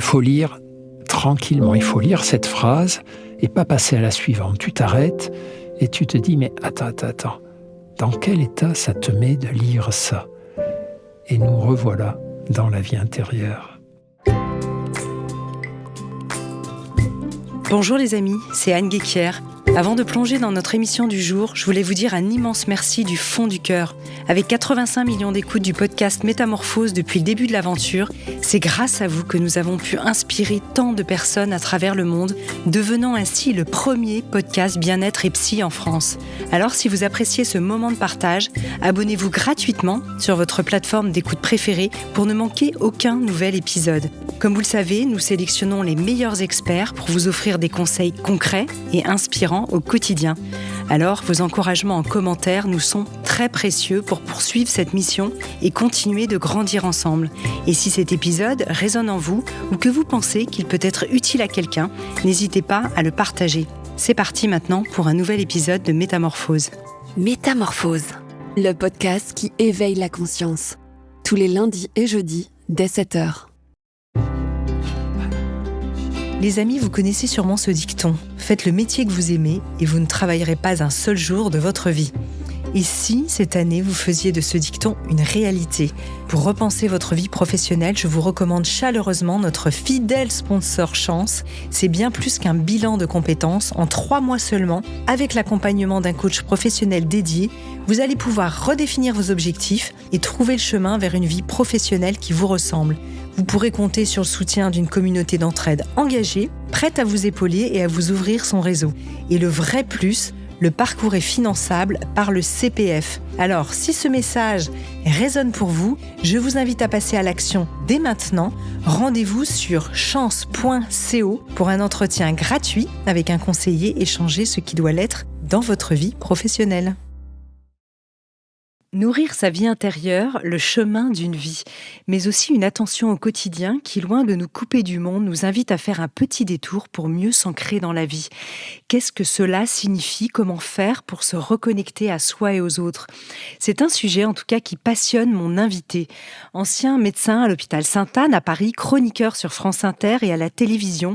il faut lire tranquillement, il faut lire cette phrase et pas passer à la suivante. Tu t'arrêtes et tu te dis, mais attends, dans quel état ça te met de lire ça ? Et nous revoilà dans la vie intérieure. Bonjour les amis, c'est Anne Guéquière. Avant de plonger dans notre émission du jour, je voulais vous dire un immense merci du fond du cœur. Avec 85 millions d'écoutes du podcast Métamorphose depuis le début de l'aventure, c'est grâce à vous que nous avons pu inspirer tant de personnes à travers le monde, devenant ainsi le premier podcast bien-être et psy en France. Alors si vous appréciez ce moment de partage, abonnez-vous gratuitement sur votre plateforme d'écoute préférée pour ne manquer aucun nouvel épisode. Comme vous le savez, nous sélectionnons les meilleurs experts pour vous offrir des conseils concrets et inspirants au quotidien. Alors, vos encouragements en commentaire nous sont très précieux pour poursuivre cette mission et continuer de grandir ensemble. Et si cet épisode résonne en vous ou que vous pensez qu'il peut être utile à quelqu'un, n'hésitez pas à le partager. C'est parti maintenant pour un nouvel épisode de Métamorphose. Métamorphose, le podcast qui éveille la conscience. Tous les lundis et jeudis, dès 7h. Les amis, vous connaissez sûrement ce dicton. Faites le métier que vous aimez et vous ne travaillerez pas un seul jour de votre vie. Et si, cette année, vous faisiez de ce dicton une réalité ? Pour repenser votre vie professionnelle, je vous recommande chaleureusement notre fidèle sponsor Chance. C'est bien plus qu'un bilan de compétences. En 3 mois seulement, avec l'accompagnement d'un coach professionnel dédié, vous allez pouvoir redéfinir vos objectifs et trouver le chemin vers une vie professionnelle qui vous ressemble. Vous pourrez compter sur le soutien d'une communauté d'entraide engagée, prête à vous épauler et à vous ouvrir son réseau. Et le vrai plus, le parcours est finançable par le CPF. Alors, si ce message résonne pour vous, je vous invite à passer à l'action dès maintenant. Rendez-vous sur chance.co pour un entretien gratuit avec un conseiller et changer ce qui doit l'être dans votre vie professionnelle. Nourrir sa vie intérieure, le chemin d'une vie, mais aussi une attention au quotidien qui, loin de nous couper du monde, nous invite à faire un petit détour pour mieux s'ancrer dans la vie. Qu'est-ce que cela signifie ? Comment faire pour se reconnecter à soi et aux autres ? C'est un sujet en tout cas qui passionne mon invité. Ancien médecin à l'hôpital Sainte-Anne à Paris, chroniqueur sur France Inter et à la télévision,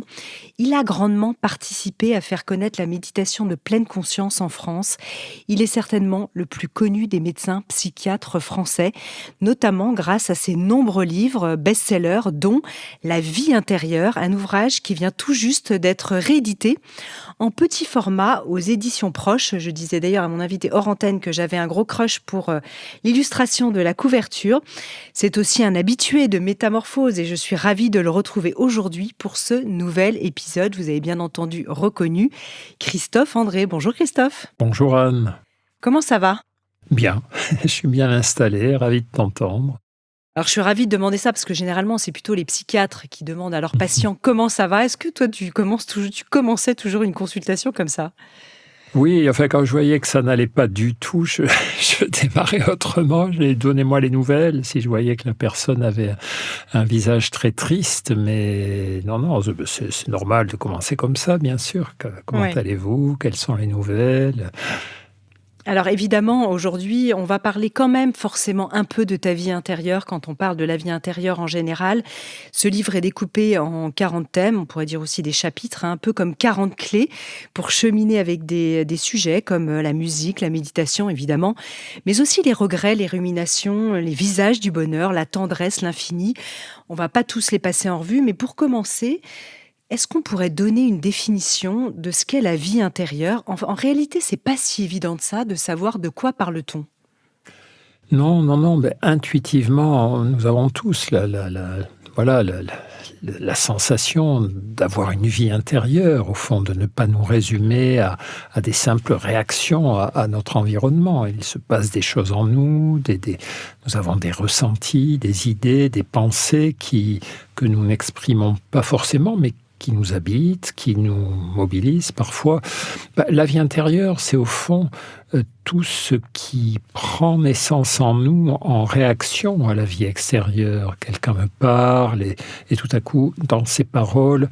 il a grandement participé à faire connaître la méditation de pleine conscience en France. Il est certainement le plus connu des médecins psychiatres français, notamment grâce à ses nombreux livres best-sellers, dont La vie intérieure, un ouvrage qui vient tout juste d'être réédité en petit format aux éditions Proches. Je disais d'ailleurs à mon invité hors antenne que j'avais un gros crush pour l'illustration de la couverture. C'est aussi un habitué de Métamorphose et je suis ravie de le retrouver aujourd'hui pour ce nouvel épisode. Vous avez bien entendu reconnu Christophe André. Bonjour Christophe. Bonjour Anne. Comment ça va ? Bien, je suis bien installé, ravi de t'entendre. Alors, je suis ravie de demander ça parce que généralement, c'est plutôt les psychiatres qui demandent à leurs patients comment ça va. Est-ce que toi, tu commençais toujours une consultation comme ça ? Oui, enfin, quand je voyais que ça n'allait pas du tout, je démarrais autrement. Donnez-moi les nouvelles si je voyais que la personne avait un visage très triste. Mais non, c'est normal de commencer comme ça, bien sûr. Comment allez-vous ? Quelles sont les nouvelles ? Alors évidemment, aujourd'hui, on va parler quand même forcément un peu de ta vie intérieure quand on parle de la vie intérieure en général. Ce livre est découpé en 40 thèmes, on pourrait dire aussi des chapitres, un peu comme 40 clés pour cheminer avec des sujets comme la musique, la méditation évidemment, mais aussi les regrets, les ruminations, les visages du bonheur, la tendresse, l'infini. On va pas tous les passer en revue, mais pour commencer, est-ce qu'on pourrait donner une définition de ce qu'est la vie intérieure ? En réalité, c'est pas si évident de ça, de savoir de quoi parle-t-on. Non, mais intuitivement, nous avons tous la sensation d'avoir une vie intérieure, au fond, de ne pas nous résumer à des simples réactions à notre environnement. Il se passe des choses en nous, nous avons des ressentis, des idées, des pensées que nous n'exprimons pas forcément, mais qui nous habitent, qui nous mobilisent parfois. La vie intérieure, c'est au fond tout ce qui prend naissance en nous en réaction à la vie extérieure. Quelqu'un me parle et tout à coup, dans ses paroles,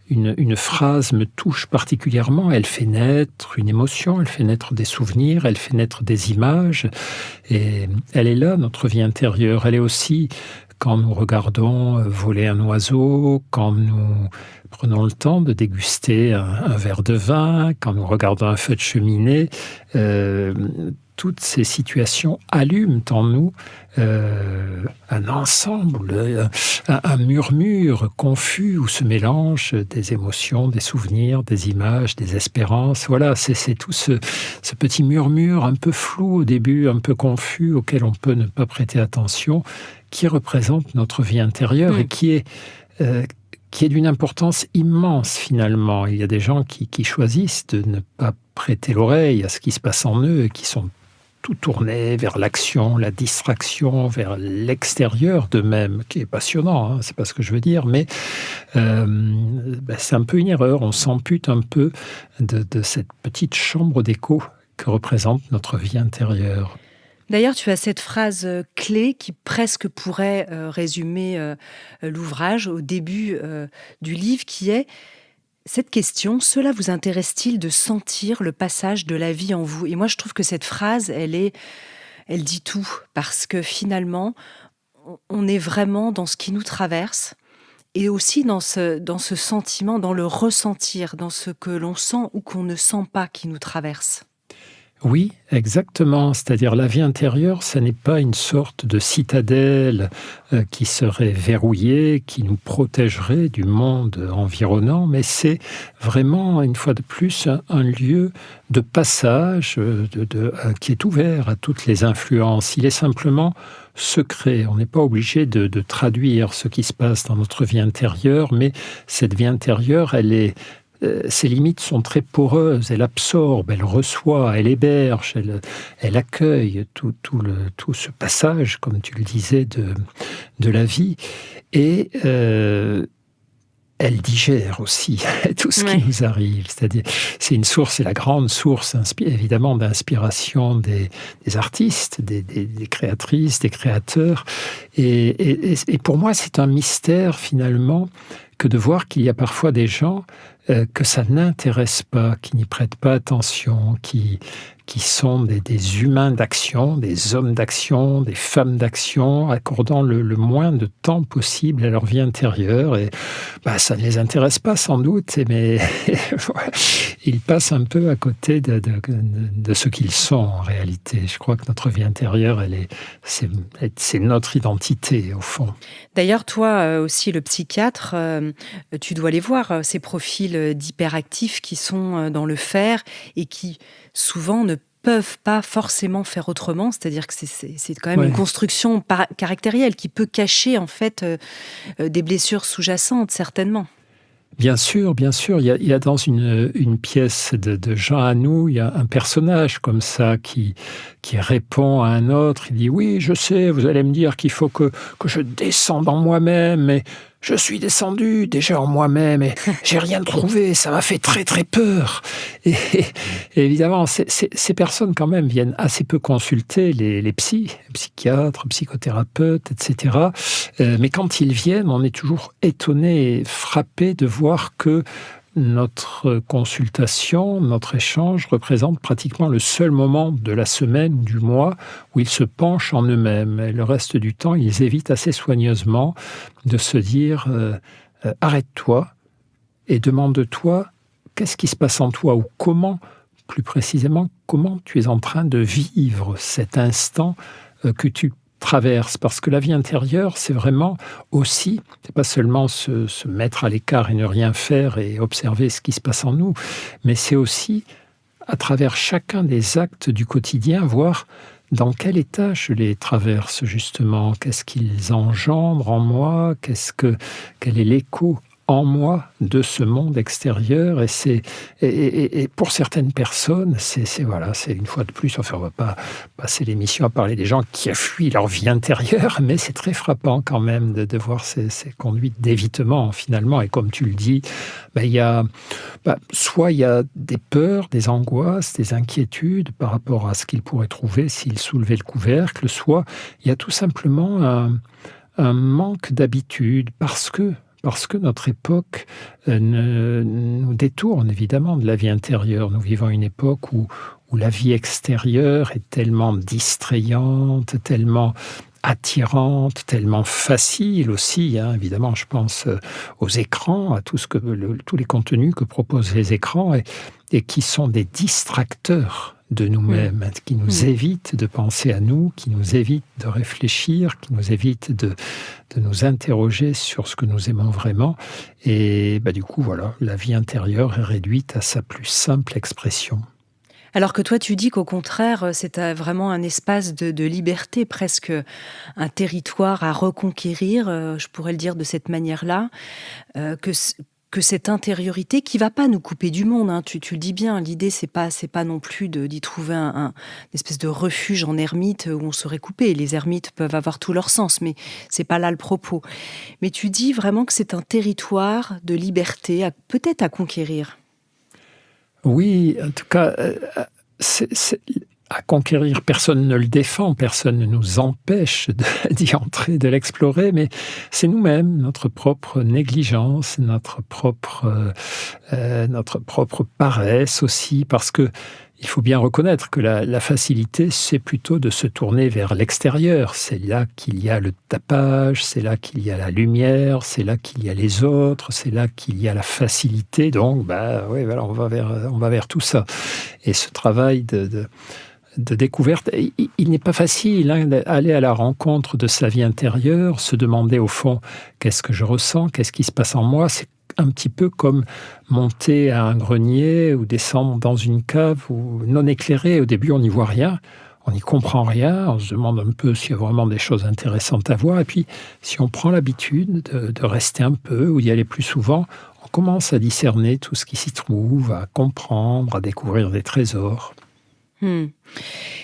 une phrase me touche particulièrement. Elle fait naître une émotion, elle fait naître des souvenirs, elle fait naître des images. Et elle est là, notre vie intérieure. Elle est aussi quand nous regardons voler un oiseau, quand nous prenons le temps de déguster un verre de vin, quand nous regardons un feu de cheminée, toutes ces situations allument en nous un ensemble, un murmure confus où se mélangent des émotions, des souvenirs, des images, des espérances. Voilà, c'est tout ce petit murmure un peu flou au début, un peu confus, auquel on peut ne pas prêter attention, qui représente notre vie intérieure et qui est d'une importance immense finalement. Il y a des gens qui choisissent de ne pas prêter l'oreille à ce qui se passe en eux et qui sont tout tournés vers l'action, la distraction, vers l'extérieur d'eux-mêmes, qui est passionnant, c'est pas ce que je veux dire, mais c'est un peu une erreur. On s'ampute un peu de cette petite chambre d'écho que représente notre vie intérieure. D'ailleurs, tu as cette phrase clé qui presque pourrait résumer l'ouvrage au début du livre, qui est cette question: cela vous intéresse-t-il de sentir le passage de la vie en vous? Et moi, je trouve que cette phrase, elle dit tout, parce que finalement, on est vraiment dans ce qui nous traverse, et aussi dans ce sentiment, dans le ressentir, dans ce que l'on sent ou qu'on ne sent pas qui nous traverse. Oui, exactement. C'est-à-dire la vie intérieure, ça n'est pas une sorte de citadelle qui serait verrouillée, qui nous protégerait du monde environnant, mais c'est vraiment, une fois de plus, un lieu de passage qui est ouvert à toutes les influences. Il est simplement secret. On n'est pas obligé de traduire ce qui se passe dans notre vie intérieure, mais cette vie intérieure, ses limites sont très poreuses, elle absorbe, elle reçoit, elle héberge, elle accueille tout ce passage, comme tu le disais, de la vie. Et elle digère aussi tout ce qui nous arrive. C'est-à-dire, c'est la grande source, évidemment, d'inspiration des artistes, des créatrices, des créateurs. Et pour moi, c'est un mystère, finalement, que de voir qu'il y a parfois des gens que ça n'intéresse pas, qui n'y prêtent pas attention, qui sont des humains d'action, des hommes d'action, des femmes d'action, accordant le moins de temps possible à leur vie intérieure. Et ça ne les intéresse pas sans doute, mais ils passent un peu à côté de ce qu'ils sont en réalité. Je crois que notre vie intérieure, c'est notre identité au fond. D'ailleurs, toi aussi, le psychiatre, tu dois les voir, ces profils d'hyperactifs qui sont dans le faire et qui souvent ne peuvent pas forcément faire autrement, c'est-à-dire que c'est quand même une construction caractérielle qui peut cacher en fait des blessures sous-jacentes, certainement. Bien sûr, il y a dans une pièce de Jean Anouilh, il y a un personnage comme ça qui répond à un autre, il dit « Oui, je sais, vous allez me dire qu'il faut que je descende en moi-même, mais je suis descendu déjà en moi-même et j'ai rien trouvé, ça m'a fait très très peur. » Et évidemment, ces personnes quand même viennent assez peu consulter les psychiatres, psychothérapeutes, etc. Mais quand ils viennent, on est toujours étonné et frappé de voir que notre consultation, notre échange représente pratiquement le seul moment de la semaine ou du mois où ils se penchent en eux-mêmes. Et le reste du temps, ils évitent assez soigneusement de se dire arrête-toi et demande-toi qu'est-ce qui se passe en toi ou comment, plus précisément, comment tu es en train de vivre cet instant que tu traverse, parce que la vie intérieure, c'est vraiment aussi, c'est pas seulement se mettre à l'écart et ne rien faire et observer ce qui se passe en nous, mais c'est aussi, à travers chacun des actes du quotidien, voir dans quel état je les traverse, justement, qu'est-ce qu'ils engendrent en moi, quel est l'écho en moi de ce monde extérieur, et pour certaines personnes, c'est une fois de plus, enfin, on ne va pas passer l'émission à parler des gens qui fuient leur vie intérieure, mais c'est très frappant quand même de voir ces conduites d'évitement finalement, et comme tu le dis, soit il y a des peurs, des angoisses, des inquiétudes par rapport à ce qu'ils pourraient trouver s'ils soulevaient le couvercle, soit il y a tout simplement un manque d'habitude, parce que notre époque nous détourne évidemment de la vie intérieure. Nous vivons une époque où la vie extérieure est tellement distrayante, tellement attirante, tellement facile aussi, hein. Évidemment, je pense aux écrans, à tous les contenus que proposent les écrans et qui sont des distracteurs de nous-mêmes, qui nous évitent de penser à nous, qui nous évitent de réfléchir, qui nous évitent de nous interroger sur ce que nous aimons vraiment. Et du coup, voilà, la vie intérieure est réduite à sa plus simple expression. Alors que toi, tu dis qu'au contraire, c'est vraiment un espace de liberté, presque un territoire à reconquérir, je pourrais le dire de cette manière-là, que cette intériorité qui va pas nous couper du monde, hein, tu le dis bien, l'idée c'est pas non plus d'y trouver une espèce de refuge en ermite où on serait coupé. Les ermites peuvent avoir tout leur sens, mais c'est pas là le propos. Mais tu dis vraiment que c'est un territoire de liberté, peut-être à conquérir. Oui, en tout cas, à conquérir, personne ne le défend, personne ne nous empêche d'y entrer, de l'explorer, mais c'est nous-mêmes, notre propre négligence, notre propre paresse aussi, parce que il faut bien reconnaître que la facilité, c'est plutôt de se tourner vers l'extérieur. C'est là qu'il y a le tapage, c'est là qu'il y a la lumière, c'est là qu'il y a les autres, c'est là qu'il y a la facilité. Donc, voilà, on va vers tout ça. Et ce travail de découverte, il n'est pas facile d'aller à la rencontre de sa vie intérieure, se demander au fond qu'est-ce que je ressens, qu'est-ce qui se passe en moi. C'est un petit peu comme monter à un grenier ou descendre dans une cave non éclairée. Au début, on n'y voit rien, on n'y comprend rien, on se demande un peu s'il y a vraiment des choses intéressantes à voir. Et puis, si on prend l'habitude de rester un peu ou d'y aller plus souvent, on commence à discerner tout ce qui s'y trouve, à comprendre, à découvrir des trésors.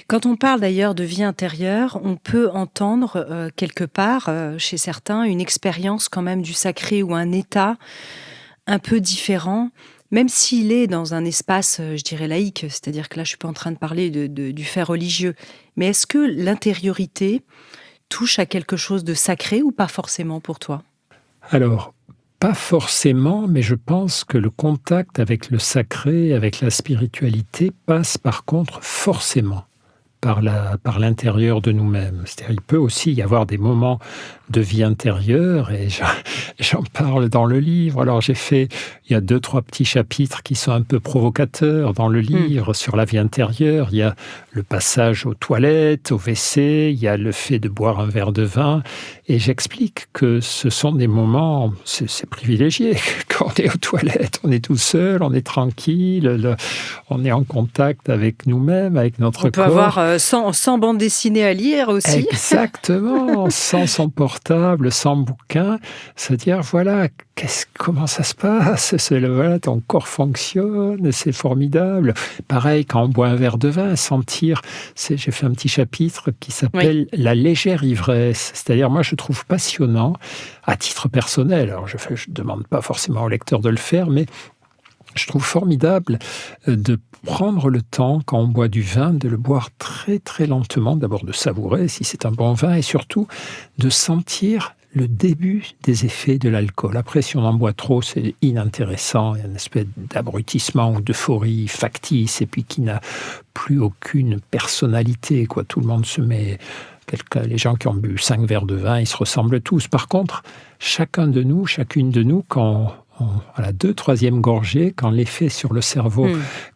Quand on parle d'ailleurs de vie intérieure, on peut entendre quelque part, chez certains, une expérience quand même du sacré ou un état un peu différent, même s'il est dans un espace, je dirais, laïque, c'est-à-dire que là, je ne suis pas en train de parler du fait religieux. Mais est-ce que l'intériorité touche à quelque chose de sacré ou pas forcément pour toi ? Alors, pas forcément, mais je pense que le contact avec le sacré, avec la spiritualité, passe par contre forcément par l'intérieur de nous-mêmes. C'est-à-dire, il peut aussi y avoir des moments de vie intérieure, et j'en parle dans le livre. Alors, il y a 2-3 petits chapitres qui sont un peu provocateurs dans le livre sur la vie intérieure. Il y a le passage aux toilettes, au WC, il y a le fait de boire un verre de vin, et j'explique que ce sont des moments, c'est privilégié. Quand on est aux toilettes, on est tout seul, on est tranquille, on est en contact avec nous-mêmes, avec notre corps. On peut avoir 100 bandes dessinées à lire aussi. Exactement, sans son portable, sans bouquin. C'est-à-dire, voilà, comment ça se passe ? Voilà, ton corps fonctionne, c'est formidable. Pareil, quand on boit un verre de vin, sentir... J'ai fait un petit chapitre qui s'appelle « La légère ivresse ». C'est-à-dire, moi, je trouve passionnant, à titre personnel. Alors, je ne demande pas forcément au lecteur de le faire, mais je trouve formidable de prendre le temps, quand on boit du vin, de le boire très très lentement, d'abord de savourer si c'est un bon vin, et surtout de sentir le début des effets de l'alcool. Après, si on en boit trop, c'est inintéressant, il y a une espèce d'abrutissement ou d'euphorie factice, et puis qui n'a plus aucune personnalité, quoi. Tout le monde se met... Les gens qui ont bu 5 verres de vin, ils se ressemblent tous. Par contre, chacune de nous, quand à la 2-3e gorgée, quand l'effet sur le cerveau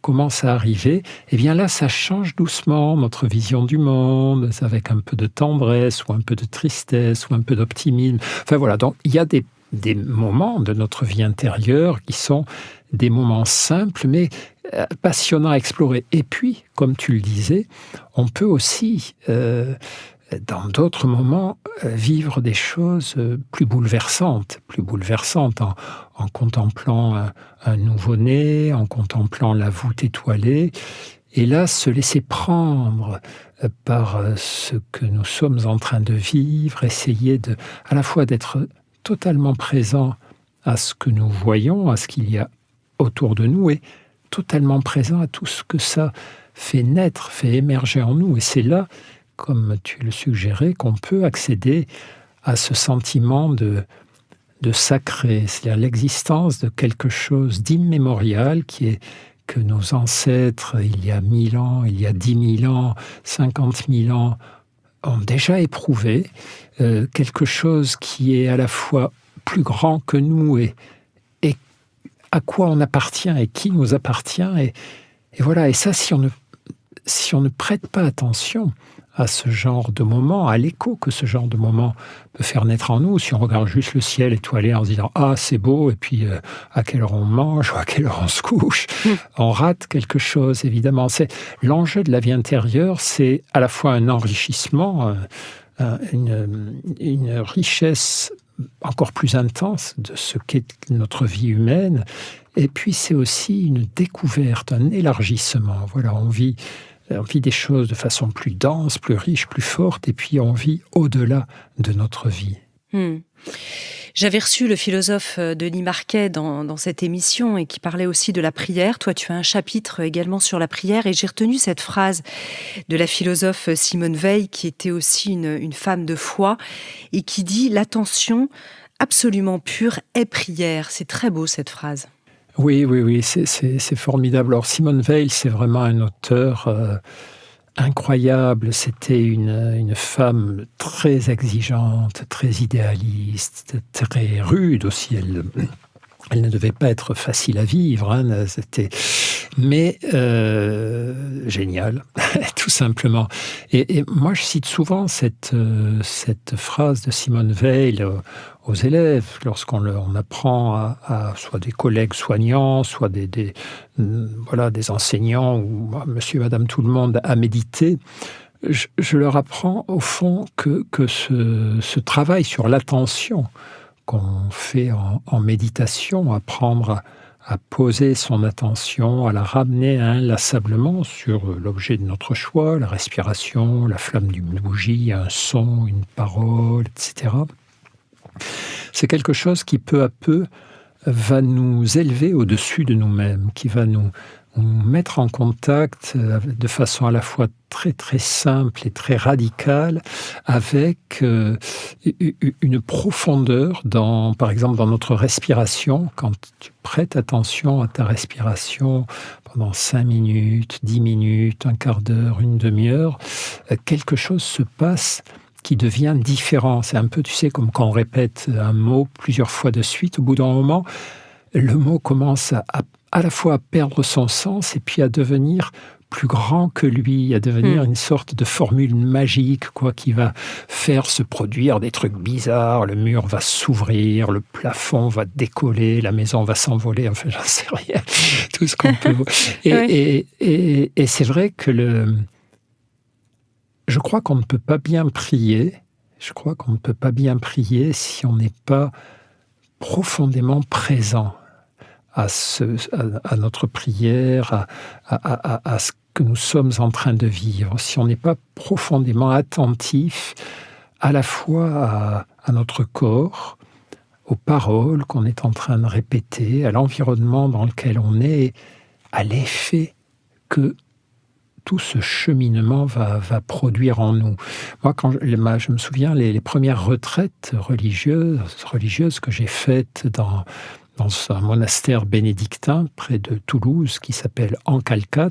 commence à arriver, eh bien là, ça change doucement notre vision du monde, avec un peu de tendresse, ou un peu de tristesse, ou un peu d'optimisme. Enfin voilà, donc il y a des moments de notre vie intérieure qui sont des moments simples, mais passionnants à explorer. Et puis, comme tu le disais, on peut aussi... dans d'autres moments, vivre des choses plus bouleversantes en contemplant un nouveau-né, en contemplant la voûte étoilée, et là, se laisser prendre par ce que nous sommes en train de vivre, essayer à la fois d'être totalement présent à ce que nous voyons, à ce qu'il y a autour de nous, et totalement présent à tout ce que ça fait naître, fait émerger en nous. Et c'est là, comme tu le suggérais, qu'on peut accéder à ce sentiment de sacré, c'est-à-dire l'existence de quelque chose d'immémorial que nos ancêtres, il y a 1000 ans, il y a 10 000 ans, 50 000 ans, ont déjà éprouvé quelque chose qui est à la fois plus grand que nous et à quoi on appartient et qui nous appartient. Et voilà, et ça, si on ne prête pas attention à ce genre de moment, à l'écho que ce genre de moment peut faire naître en nous, si on regarde juste le ciel étoilé en se disant « Ah, c'est beau », et puis à quelle heure on mange ou à quelle heure on se couche, on rate quelque chose, évidemment. L'enjeu de la vie intérieure, c'est à la fois un enrichissement, une richesse encore plus intense de ce qu'est notre vie humaine, et puis c'est aussi une découverte, un élargissement. Voilà, on vit des choses de façon plus dense, plus riche, plus forte, et puis on vit au-delà de notre vie. J'avais reçu le philosophe Denis Marquet dans cette émission et qui parlait aussi de la prière. Toi, tu as un chapitre également sur la prière et j'ai retenu cette phrase de la philosophe Simone Veil qui était aussi une femme de foi et qui dit « L'attention absolument pure est prière ». C'est très beau cette phrase. Oui, c'est formidable. Alors Simone Veil, c'est vraiment un auteur incroyable. C'était une femme très exigeante, très idéaliste, très rude aussi. Elle ne devait pas être facile à vivre, hein. Mais géniale, tout simplement. Et moi, je cite souvent cette phrase de Simone Veil aux élèves, lorsqu'on apprend à soit des collègues soignants, soit des enseignants, ou monsieur, madame, tout le monde, à méditer. Je leur apprends, au fond, que ce travail sur l'attention qu'on fait en méditation, apprendre à poser son attention, à la ramener inlassablement sur l'objet de notre choix, la respiration, la flamme d'une bougie, un son, une parole, etc. C'est quelque chose qui, peu à peu, va nous élever au-dessus de nous-mêmes, qui va nous mettre en contact de façon à la fois très très simple et très radicale avec une profondeur par exemple dans notre respiration. Quand tu prêtes attention à ta respiration pendant 5 minutes, 10 minutes, un quart d'heure, une demi-heure, quelque chose se passe qui devient différent. C'est un peu, tu sais, comme quand on répète un mot plusieurs fois de suite, au bout d'un moment, le mot commence à la fois à perdre son sens et puis à devenir plus grand que lui, à devenir une sorte de formule magique, qui va faire se produire des trucs bizarres. Le mur va s'ouvrir, le plafond va décoller, la maison va s'envoler, enfin, j'en sais rien, tout ce qu'on peut. Et c'est vrai que je crois qu'on ne peut pas bien prier. Je crois qu'on ne peut pas bien prier si on n'est pas profondément présent à notre prière, à ce que nous sommes en train de vivre, si on n'est pas profondément attentif à la fois à notre corps, aux paroles qu'on est en train de répéter, à l'environnement dans lequel on est, à l'effet que tout ce cheminement va produire en nous. Moi, je me souviens, les premières retraites religieuses que j'ai faites dans un monastère bénédictin près de Toulouse qui s'appelle Encalcat,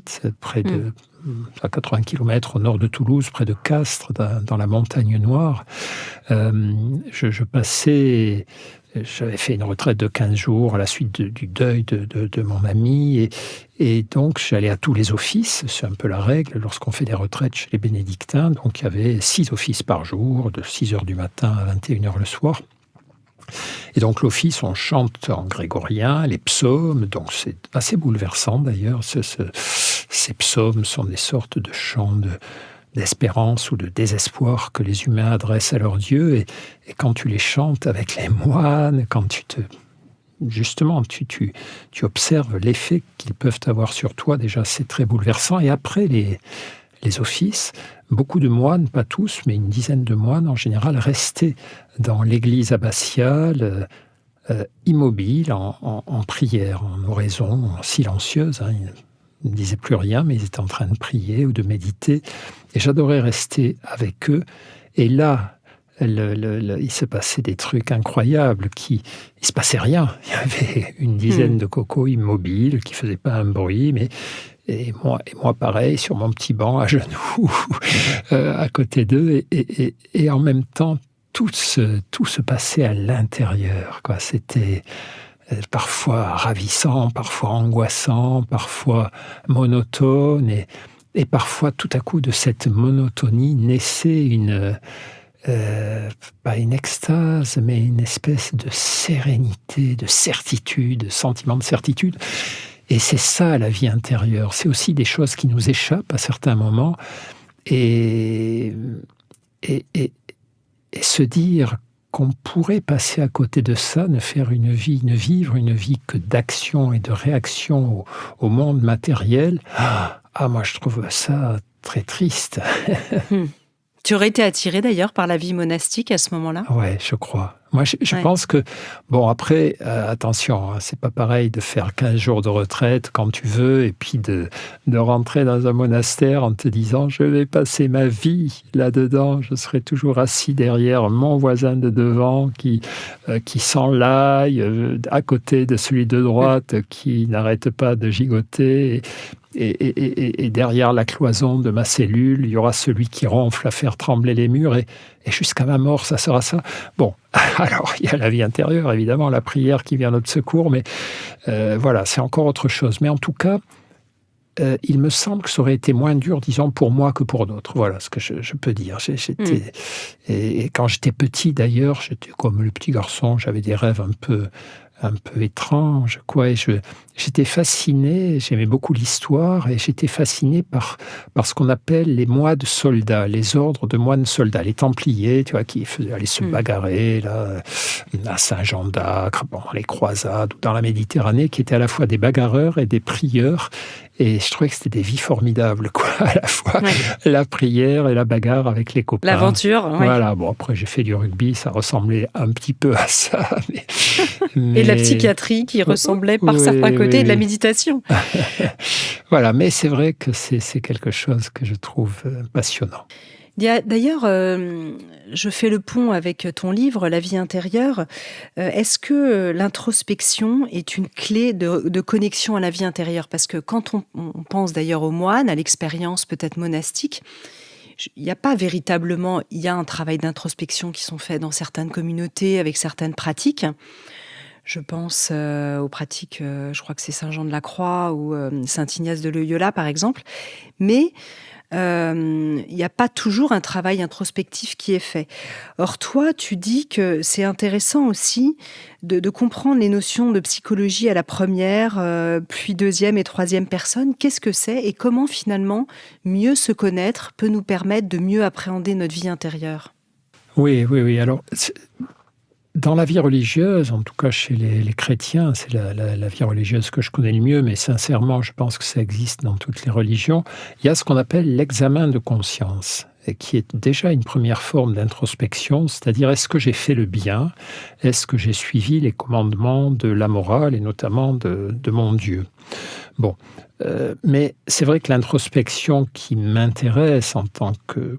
à 80 km au nord de Toulouse, près de Castres, dans la montagne noire. J'avais fait une retraite de 15 jours à la suite du deuil de mon ami et donc j'allais à tous les offices, c'est un peu la règle lorsqu'on fait des retraites chez les bénédictins. Donc il y avait 6 offices par jour, de 6h du matin à 21h le soir. Et donc l'office, on chante en grégorien, les psaumes, donc c'est assez bouleversant d'ailleurs. Ces psaumes sont des sortes de chants d'espérance ou de désespoir que les humains adressent à leur Dieu. Et quand tu les chantes avec les moines, quand tu observes l'effet qu'ils peuvent avoir sur toi, déjà c'est très bouleversant. Et après les offices, beaucoup de moines, pas tous, mais une dizaine de moines en général, restaient dans l'église abbatiale, immobiles, en prière, en oraison, silencieuse. Ils ne disaient plus rien, mais ils étaient en train de prier ou de méditer. Et j'adorais rester avec eux. Et là, il se passait des trucs incroyables. Il ne se passait rien. Il y avait une dizaine de cocos immobiles qui ne faisaient pas un bruit, mais Et moi, pareil, sur mon petit banc, à genoux, à côté d'eux. Et en même temps, tout se passait à l'intérieur, quoi. C'était parfois ravissant, parfois angoissant, parfois monotone. Et parfois, tout à coup, de cette monotonie naissait pas une extase, mais une espèce de sérénité, de certitude, sentiment de certitude. Et c'est ça, la vie intérieure. C'est aussi des choses qui nous échappent à certains moments. Et se dire qu'on pourrait passer à côté de ça, ne vivre une vie que d'action et de réaction au monde matériel. Moi, je trouve ça très triste. Tu aurais été attiré d'ailleurs par la vie monastique à ce moment-là ? Ouais, je crois. Moi, je pense que, bon, après, attention, c'est pas pareil de faire 15 jours de retraite quand tu veux, et puis de rentrer dans un monastère en te disant « je vais passer ma vie là-dedans, je serai toujours assis derrière mon voisin de devant qui sent l'ail, à côté de celui de droite qui n'arrête pas de gigoter ». Et derrière la cloison de ma cellule, il y aura celui qui ronfle à faire trembler les murs, et jusqu'à ma mort, ça sera ça. Bon, alors, il y a la vie intérieure, évidemment, la prière qui vient à notre secours, mais voilà, c'est encore autre chose. Mais en tout cas, il me semble que ça aurait été moins dur, disons, pour moi que pour d'autres. Voilà ce que je peux dire. Et quand j'étais petit, d'ailleurs, j'étais comme le petit garçon, j'avais des rêves un peu étrange, quoi. Et j'étais fasciné, j'aimais beaucoup l'histoire, et j'étais fasciné par ce qu'on appelle les moines soldats, les ordres de moines soldats, les Templiers, tu vois, qui allaient se bagarrer, là, à Saint-Jean d'Acre, les croisades, ou dans la Méditerranée, qui étaient à la fois des bagarreurs et des prieurs. Et je trouvais que c'était des vies formidables, quoi, à la fois la prière et la bagarre avec les copains. L'aventure, oui. Voilà, bon, après j'ai fait du rugby, ça ressemblait un petit peu à ça. Mais... Et la psychiatrie qui ressemblait par certains côtés, et de la méditation. Voilà, mais c'est vrai que c'est quelque chose que je trouve passionnant. D'ailleurs, je fais le pont avec ton livre, La vie intérieure. Est-ce que l'introspection est une clé de connexion à la vie intérieure ? Parce que quand on pense d'ailleurs aux moines, à l'expérience peut-être monastique, il n'y a pas véritablement... Il y a un travail d'introspection qui sont faits dans certaines communautés avec certaines pratiques. Je pense aux pratiques, je crois que c'est Saint-Jean-de-la-Croix ou Saint-Ignace de Loyola, par exemple. Mais... il n'y a pas toujours un travail introspectif qui est fait. Or, toi, tu dis que c'est intéressant aussi de comprendre les notions de psychologie à la première, puis deuxième et troisième personne. Qu'est-ce que c'est et comment, finalement, mieux se connaître peut nous permettre de mieux appréhender notre vie intérieure ? Oui. Alors... Dans la vie religieuse, en tout cas chez les chrétiens, c'est la vie religieuse que je connais le mieux, mais sincèrement, je pense que ça existe dans toutes les religions. Il y a ce qu'on appelle l'examen de conscience, et qui est déjà une première forme d'introspection, c'est-à-dire est-ce que j'ai fait le bien ? Est-ce que j'ai suivi les commandements de la morale, et notamment de mon Dieu ? Bon, mais c'est vrai que l'introspection qui m'intéresse en tant que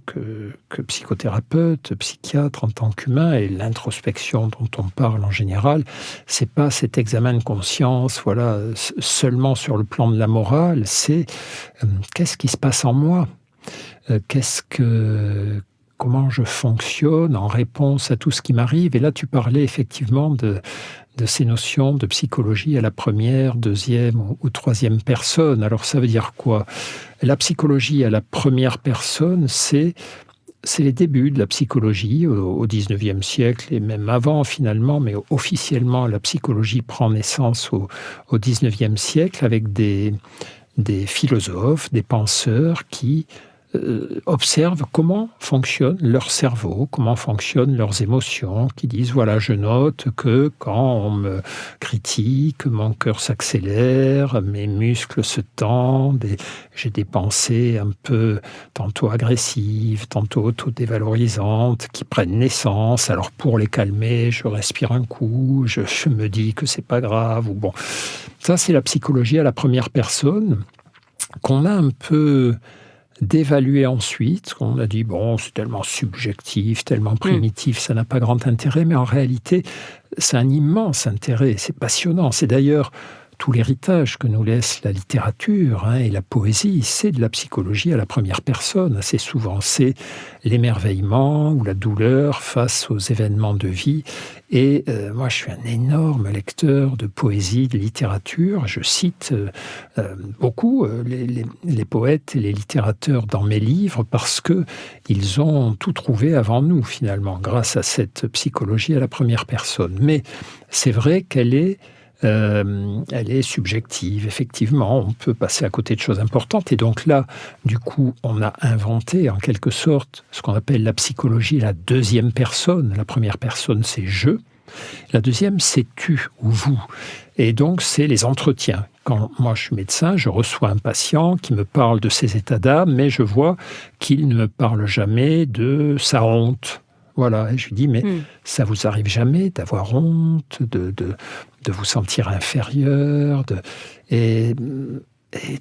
psychothérapeute, psychiatre, en tant qu'humain, et l'introspection dont on parle en général, c'est pas cet examen de conscience, voilà, seulement sur le plan de la morale, c'est qu'est-ce qui se passe en moi ? Comment je fonctionne en réponse à tout ce qui m'arrive. Et là, tu parlais effectivement de ces notions de psychologie à la première, deuxième ou troisième personne. Alors, ça veut dire quoi ? La psychologie à la première personne, c'est les débuts de la psychologie au XIXe siècle et même avant finalement, mais officiellement, la psychologie prend naissance au XIXe siècle avec des philosophes, des penseurs qui observent comment fonctionne leur cerveau, comment fonctionnent leurs émotions, qui disent, voilà, je note que quand on me critique, mon cœur s'accélère, mes muscles se tendent, et j'ai des pensées un peu tantôt agressives, tantôt auto-dévalorisantes, qui prennent naissance. Alors pour les calmer, je respire un coup, je me dis que c'est pas grave, ou bon. Ça, c'est la psychologie à la première personne, qu'on a un peu d'évaluer ensuite. On a dit, bon, c'est tellement subjectif, tellement primitif, ça n'a pas grand intérêt, mais en réalité, c'est un immense intérêt, c'est passionnant. C'est d'ailleurs tout l'héritage que nous laisse la littérature et la poésie, c'est de la psychologie à la première personne. Assez souvent, c'est l'émerveillement ou la douleur face aux événements de vie. Et moi, je suis un énorme lecteur de poésie, de littérature. Je cite beaucoup les poètes et les littérateurs dans mes livres parce qu'ils ont tout trouvé avant nous, finalement, grâce à cette psychologie à la première personne. Mais c'est vrai qu'elle est subjective, effectivement, on peut passer à côté de choses importantes. Et donc là, du coup, on a inventé, en quelque sorte, ce qu'on appelle la psychologie, la deuxième personne. La première personne, c'est « je ». La deuxième, c'est « tu » ou « vous ». Et donc, c'est les entretiens. Quand moi, je suis médecin, je reçois un patient qui me parle de ses états d'âme, mais je vois qu'il ne me parle jamais de sa honte. Voilà, et je lui dis, mais ça vous arrive jamais d'avoir honte, de vous sentir inférieur, et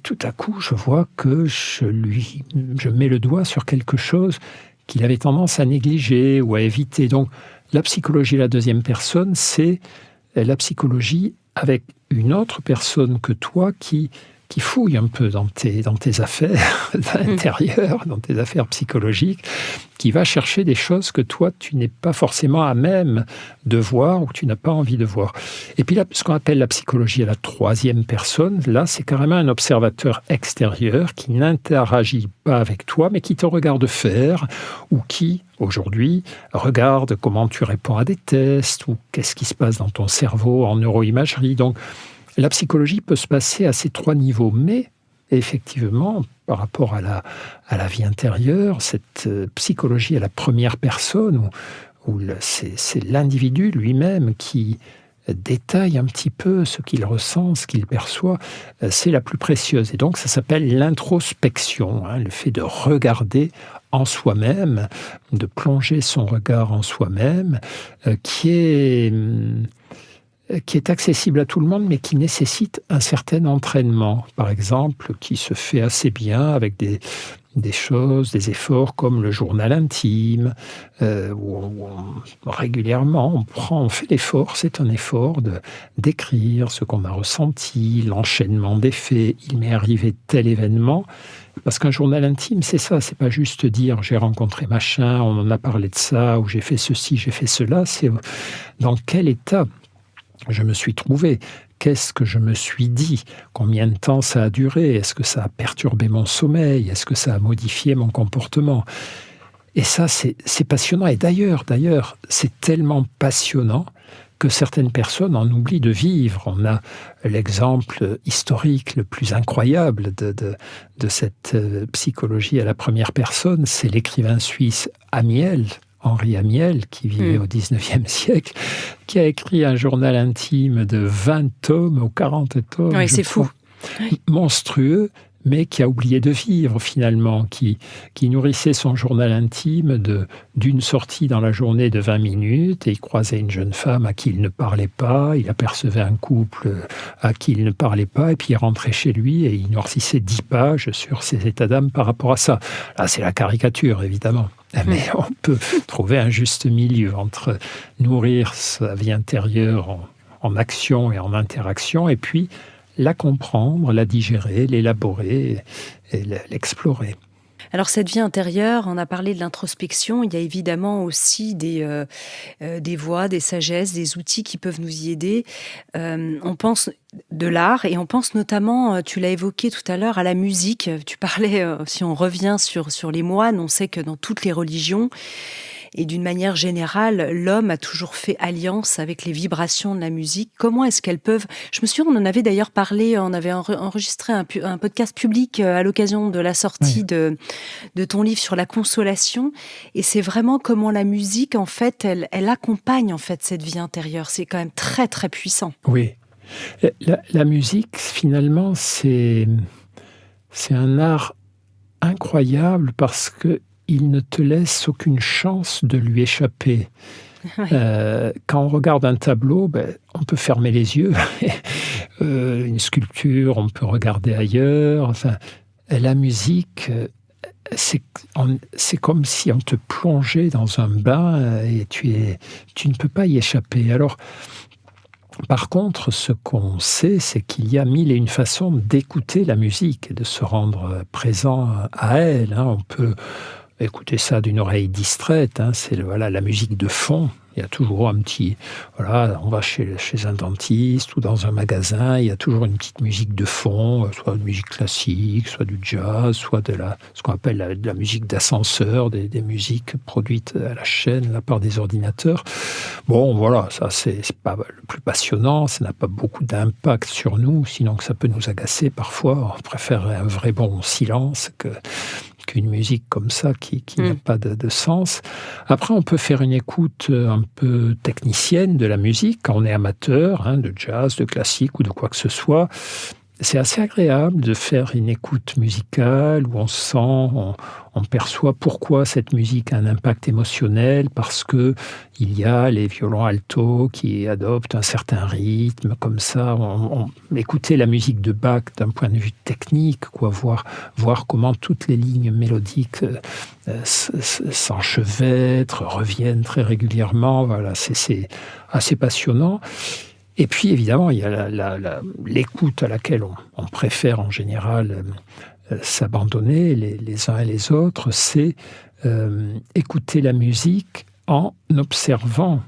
tout à coup, je vois que je mets le doigt sur quelque chose qu'il avait tendance à négliger ou à éviter. Donc, la psychologie, la deuxième personne, c'est la psychologie avec une autre personne que toi qui fouille un peu dans tes affaires intérieures, dans tes affaires psychologiques, qui va chercher des choses que toi, tu n'es pas forcément à même de voir ou que tu n'as pas envie de voir. Et puis là, ce qu'on appelle la psychologie à la troisième personne, là, c'est carrément un observateur extérieur qui n'interagit pas avec toi, mais qui te regarde faire ou qui, aujourd'hui, regarde comment tu réponds à des tests ou qu'est-ce qui se passe dans ton cerveau en neuroimagerie. Donc, la psychologie peut se passer à ces trois niveaux, mais effectivement, par rapport à la vie intérieure, cette psychologie à la première personne, où c'est l'individu lui-même qui détaille un petit peu ce qu'il ressent, ce qu'il perçoit, c'est la plus précieuse. Et donc, ça s'appelle l'introspection, le fait de regarder en soi-même, de plonger son regard en soi-même, qui est accessible à tout le monde, mais qui nécessite un certain entraînement. Par exemple, qui se fait assez bien avec des choses, des efforts comme le journal intime, où régulièrement on fait l'effort, c'est un effort d'écrire ce qu'on a ressenti, l'enchaînement des faits, il m'est arrivé tel événement. Parce qu'un journal intime, c'est ça, c'est pas juste dire j'ai rencontré machin, on en a parlé de ça, ou j'ai fait ceci, j'ai fait cela, c'est dans quel état je me suis trouvé. Qu'est-ce que je me suis dit? Combien de temps ça a duré? Est-ce que ça a perturbé mon sommeil? Est-ce que ça a modifié mon comportement? Et ça, c'est passionnant. Et d'ailleurs, c'est tellement passionnant que certaines personnes en oublient de vivre. On a l'exemple historique le plus incroyable de cette psychologie à la première personne, c'est l'écrivain suisse Amiel, Henri Amiel, qui vivait au XIXe siècle, qui a écrit un journal intime de 20 tomes ou 40 tomes. Oui, c'est fou. Monstrueux, mais qui a oublié de vivre finalement, qui nourrissait son journal intime d'une sortie dans la journée de 20 minutes, et il croisait une jeune femme à qui il ne parlait pas, il apercevait un couple à qui il ne parlait pas, et puis il rentrait chez lui et il noircissait 10 pages sur ses états d'âme par rapport à ça. Là, c'est la caricature, évidemment. Mais on peut trouver un juste milieu entre nourrir sa vie intérieure en action et en interaction, et puis la comprendre, la digérer, l'élaborer et l'explorer. Alors cette vie intérieure, on a parlé de l'introspection, il y a évidemment aussi des voies, des sagesses, des outils qui peuvent nous y aider. On pense de l'art et on pense notamment, tu l'as évoqué tout à l'heure, à la musique. Tu parlais, si on revient sur les moines, on sait que dans toutes les religions, et d'une manière générale, l'homme a toujours fait alliance avec les vibrations de la musique. Comment est-ce qu'elles peuvent... Je me souviens, on en avait d'ailleurs parlé, on avait enregistré un podcast public à l'occasion de la sortie de ton livre sur la consolation. Et c'est vraiment comment la musique, en fait, elle accompagne en fait cette vie intérieure. C'est quand même très, très puissant. Oui. La musique, finalement, c'est un art incroyable parce que il ne te laisse aucune chance de lui échapper. Oui. Quand on regarde un tableau, on peut fermer les yeux. Une sculpture, on peut regarder ailleurs. Enfin, la musique, c'est comme si on te plongeait dans un bain et tu ne peux pas y échapper. Alors, Par contre, ce qu'on sait, c'est qu'il y a mille et une façons d'écouter la musique et de se rendre présent à elle. On peut écouter ça d'une oreille distraite, c'est la musique de fond. Il y a toujours un petit... on va chez un dentiste ou dans un magasin, il y a toujours une petite musique de fond, soit de musique classique, soit du jazz, soit ce qu'on appelle de la musique d'ascenseur, des musiques produites à la chaîne là, par des ordinateurs. Bon, voilà, ça c'est pas le plus passionnant, ça n'a pas beaucoup d'impact sur nous, sinon que ça peut nous agacer parfois. On préfère un vrai bon silence qu'une musique comme ça qui n'a pas de sens. Après, on peut faire une écoute un peu technicienne de la musique quand on est amateur, de jazz, de classique ou de quoi que ce soit. C'est assez agréable de faire une écoute musicale où on sent, on perçoit pourquoi cette musique a un impact émotionnel, parce que il y a les violons altos qui adoptent un certain rythme, comme ça. Écouter la musique de Bach d'un point de vue technique, voir comment toutes les lignes mélodiques s'enchevêtrent, reviennent très régulièrement. Voilà, c'est assez passionnant. Et puis, évidemment, il y a l'écoute à laquelle on préfère en général s'abandonner les uns et les autres, c'est écouter la musique en observant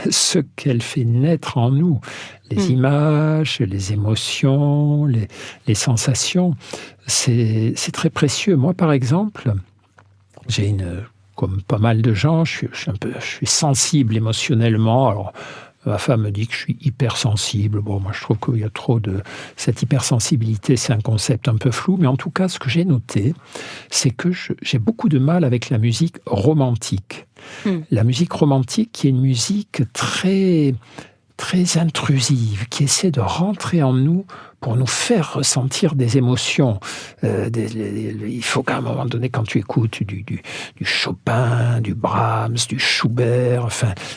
ce qu'elle fait naître en nous, les images, les émotions, les sensations. C'est très précieux. Moi, par exemple, comme pas mal de gens, je suis sensible émotionnellement. Alors, ma femme me dit que je suis hypersensible. Bon, moi, je trouve qu'il y a trop de... Cette hypersensibilité, c'est un concept un peu flou. Mais en tout cas, ce que j'ai noté, c'est que j'ai beaucoup de mal avec la musique romantique. La musique romantique, qui est une musique très, très intrusive, qui essaie de rentrer en nous pour nous faire ressentir des émotions. Il faut qu'à un moment donné, quand tu écoutes du Chopin, du Brahms, du Schubert,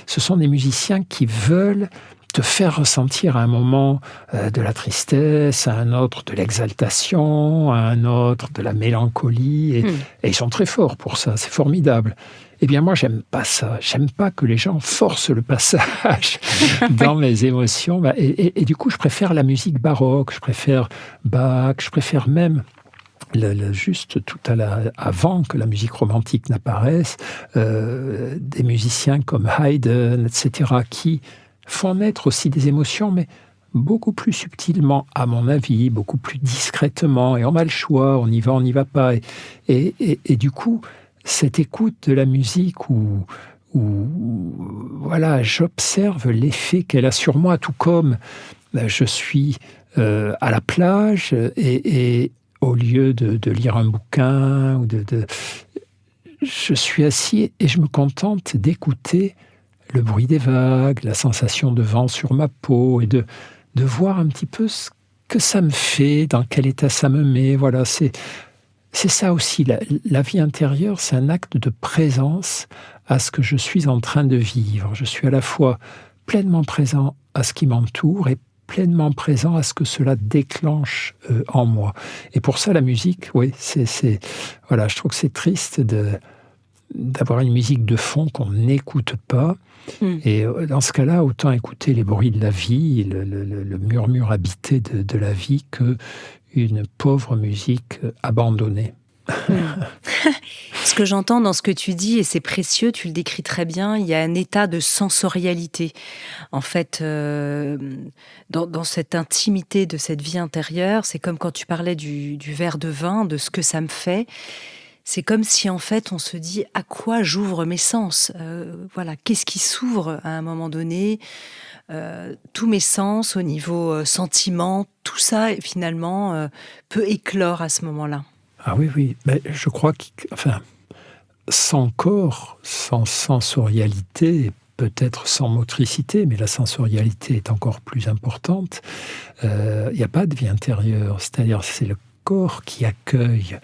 ce sont des musiciens qui veulent te faire ressentir à un moment de la tristesse, à un autre de l'exaltation, à un autre de la mélancolie. Et ils sont très forts pour ça, c'est formidable. Eh bien, moi, j'aime pas ça. J'aime pas que les gens forcent le passage dans mes émotions. Et du coup, je préfère la musique baroque, je préfère Bach, je préfère même juste avant que la musique romantique n'apparaisse, des musiciens comme Haydn, etc., qui font naître aussi des émotions, mais beaucoup plus subtilement, à mon avis, beaucoup plus discrètement. Et on a le choix, on y va, on n'y va pas. Et du coup, cette écoute de la musique où j'observe l'effet qu'elle a sur moi, tout comme je suis à la plage et au lieu de lire un bouquin, je suis assis et je me contente d'écouter le bruit des vagues, la sensation de vent sur ma peau et de voir un petit peu ce que ça me fait, dans quel état ça me met. Voilà, c'est ça aussi, la vie intérieure, c'est un acte de présence à ce que je suis en train de vivre. Je suis à la fois pleinement présent à ce qui m'entoure et pleinement présent à ce que cela déclenche en moi. Et pour ça, la musique, oui, je trouve que c'est triste d'avoir une musique de fond qu'on n'écoute pas. Et dans ce cas-là, autant écouter les bruits de la vie, le murmure habité de la vie, que une pauvre musique abandonnée. Ce que j'entends dans ce que tu dis, et c'est précieux, tu le décris très bien, il y a un état de sensorialité. En fait, dans cette intimité de cette vie intérieure, c'est comme quand tu parlais du verre de vin, de ce que ça me fait. C'est comme si, en fait, on se dit à quoi j'ouvre mes sens. Qu'est-ce qui s'ouvre à un moment donné ? Tous mes sens au niveau sentiment, tout ça, finalement, peut éclore à ce moment-là. Ah oui. Mais je crois sans corps, sans sensorialité, peut-être sans motricité, mais la sensorialité est encore plus importante, il n'y a pas de vie intérieure. C'est-à-dire, c'est le corps qui accueille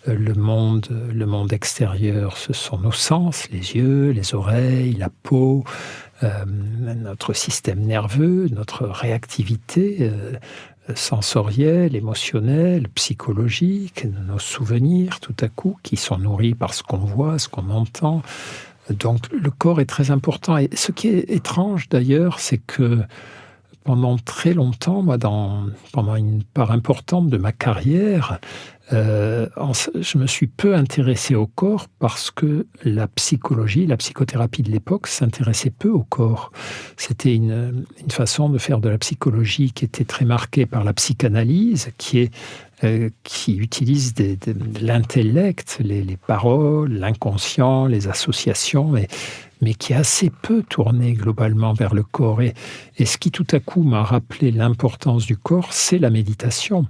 le monde extérieur. Ce sont nos sens, les yeux, les oreilles, la peau, notre système nerveux, notre réactivité sensorielle, émotionnelle, psychologique, nos souvenirs tout à coup, qui sont nourris par ce qu'on voit, ce qu'on entend. Donc le corps est très important. Et ce qui est étrange d'ailleurs, c'est que pendant très longtemps, moi, pendant une part importante de ma carrière, je me suis peu intéressé au corps parce que la psychologie, la psychothérapie de l'époque s'intéressait peu au corps. C'était une façon de faire de la psychologie qui était très marquée par la psychanalyse, qui utilise de l'intellect, les paroles, l'inconscient, les associations, mais qui est assez peu tourné globalement vers le corps. Et ce qui tout à coup m'a rappelé l'importance du corps, c'est la méditation.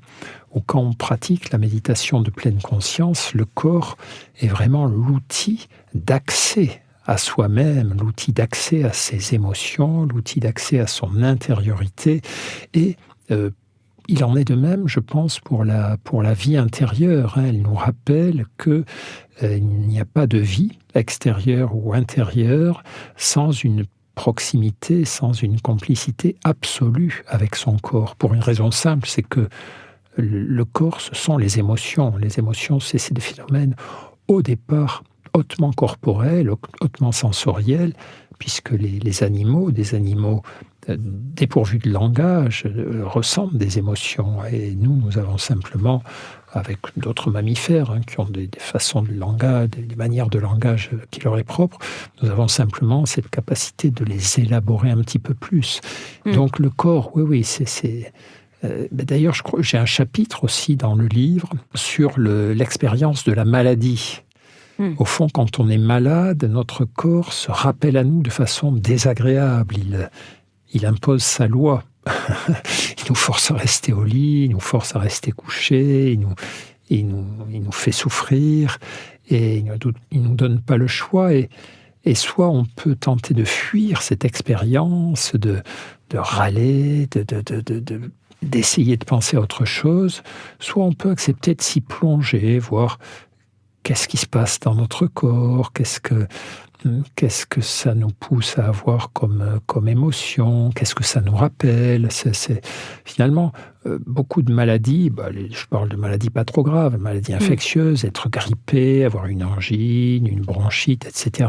Ou quand on pratique la méditation de pleine conscience, le corps est vraiment l'outil d'accès à soi-même, l'outil d'accès à ses émotions, l'outil d'accès à son intériorité. Et il en est de même, je pense, pour la vie intérieure. Elle nous rappelle que il n'y a pas de vie extérieure ou intérieure sans une proximité, sans une complicité absolue avec son corps. Pour une raison simple, c'est que le corps, ce sont les émotions. Les émotions, c'est des phénomènes au départ hautement corporels, hautement sensoriels, puisque des animaux dépourvus de langage ressentent des émotions. Et nous avons simplement, avec d'autres mammifères qui ont des façons de langage, des manières de langage qui leur est propre, nous avons simplement cette capacité de les élaborer un petit peu plus. Donc le corps, oui, c'est d'ailleurs, je crois, j'ai un chapitre aussi dans le livre sur l'expérience de la maladie. Au fond, quand on est malade, notre corps se rappelle à nous de façon désagréable. Il impose sa loi. Il nous force à rester au lit, il nous force à rester couché, il nous fait souffrir, et il nous donne pas le choix. Et soit on peut tenter de fuir cette expérience, de râler, d'essayer de penser à autre chose, soit on peut accepter de s'y plonger, voir qu'est-ce qui se passe dans notre corps, qu'est-ce que ça nous pousse à avoir comme émotion, qu'est-ce que ça nous rappelle. Finalement, beaucoup de maladies, je parle de maladies pas trop graves, maladies infectieuses, être grippé, avoir une angine, une bronchite, etc.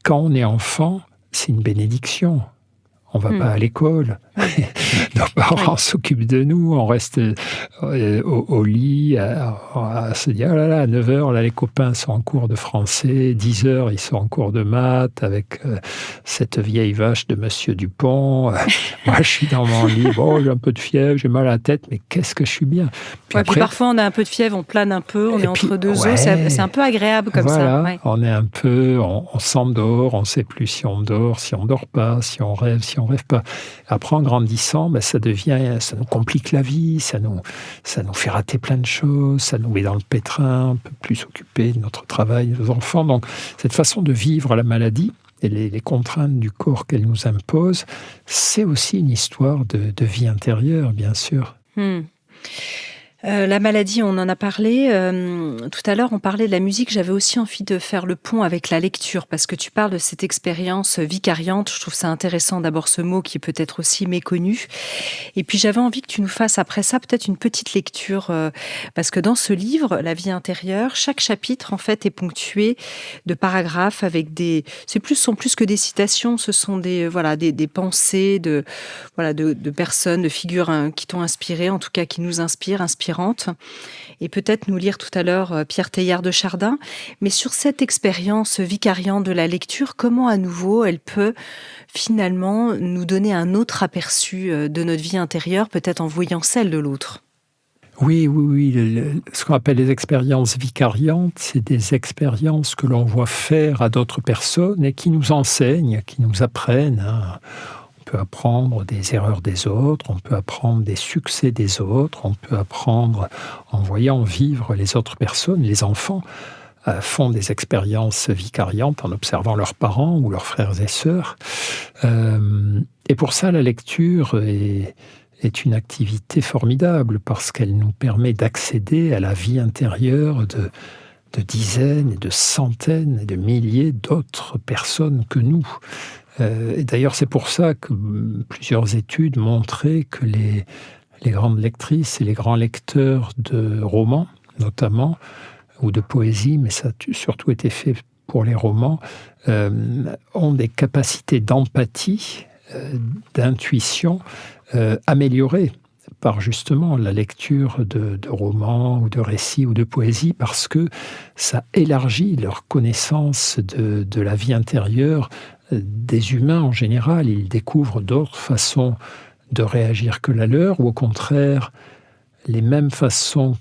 Quand on est enfant, c'est une bénédiction. On ne va pas à l'école. Nos parents s'occupent de nous. On reste au lit à se dire, oh là là, à 9h, là, les copains sont en cours de français. 10h, ils sont en cours de maths avec cette vieille vache de Monsieur Dupont. Moi, je suis dans mon lit. Bon, j'ai un peu de fièvre, j'ai mal à la tête, mais qu'est-ce que je suis bien. Puis parfois, on a un peu de fièvre, on plane un peu, on est entre deux eaux. C'est un peu agréable comme ça. Ouais. On est un peu, on s'endort, on ne sait plus si on dort, si on ne dort pas, si on rêve, si on rêve pas. Après, en grandissant, ça nous complique la vie, ça nous fait rater plein de choses, ça nous met dans le pétrin, on ne peut plus s'occuper de notre travail, de nos enfants. Donc, cette façon de vivre la maladie et les contraintes du corps qu'elle nous impose, c'est aussi une histoire de vie intérieure, bien sûr. La maladie, on en a parlé. Tout à l'heure, on parlait de la musique. J'avais aussi envie de faire le pont avec la lecture, parce que tu parles de cette expérience vicariante. Je trouve ça intéressant, d'abord, ce mot qui est peut-être aussi méconnu. Et puis, j'avais envie que tu nous fasses, après ça, peut-être une petite lecture, parce que dans ce livre, La vie intérieure, chaque chapitre, en fait, est ponctué de paragraphes avec sont plus que des citations, ce sont des pensées de personnes, de figures qui t'ont inspiré, en tout cas, qui nous inspirent. Et peut-être nous lire tout à l'heure Pierre Teilhard de Chardin. Mais sur cette expérience vicariante de la lecture, comment à nouveau elle peut finalement nous donner un autre aperçu de notre vie intérieure, peut-être en voyant celle de l'autre? Oui. Ce qu'on appelle les expériences vicariantes, c'est des expériences que l'on voit faire à d'autres personnes et qui nous enseignent, qui nous apprennent. On peut apprendre des erreurs des autres, on peut apprendre des succès des autres, on peut apprendre en voyant vivre les autres personnes. Les enfants font des expériences vicariantes en observant leurs parents ou leurs frères et sœurs. Et pour ça, la lecture est une activité formidable parce qu'elle nous permet d'accéder à la vie intérieure de dizaines, de centaines et de milliers d'autres personnes que nous. Et d'ailleurs, c'est pour ça que plusieurs études montraient que les grandes lectrices et les grands lecteurs de romans, notamment, ou de poésie, mais ça a surtout été fait pour les romans, ont des capacités d'empathie d'intuition améliorée par justement la lecture de romans ou de récits ou de poésie, parce que ça élargit leur connaissance de la vie intérieure des humains en général. Ils découvrent d'autres façons de réagir que la leur, ou au contraire, les mêmes façons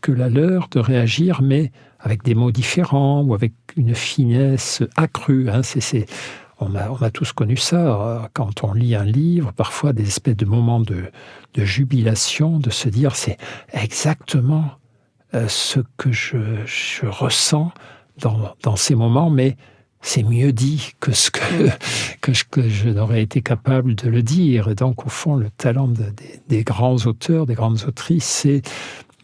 que la leur de réagir, mais avec des mots différents ou avec une finesse accrue. On a tous connu ça, quand on lit un livre, parfois des espèces de moments de jubilation, de se dire c'est exactement ce que je ressens dans ces moments, mais c'est mieux dit que ce que je n'aurais été capable de le dire. Et donc, au fond, le talent des grands auteurs, des grandes autrices, c'est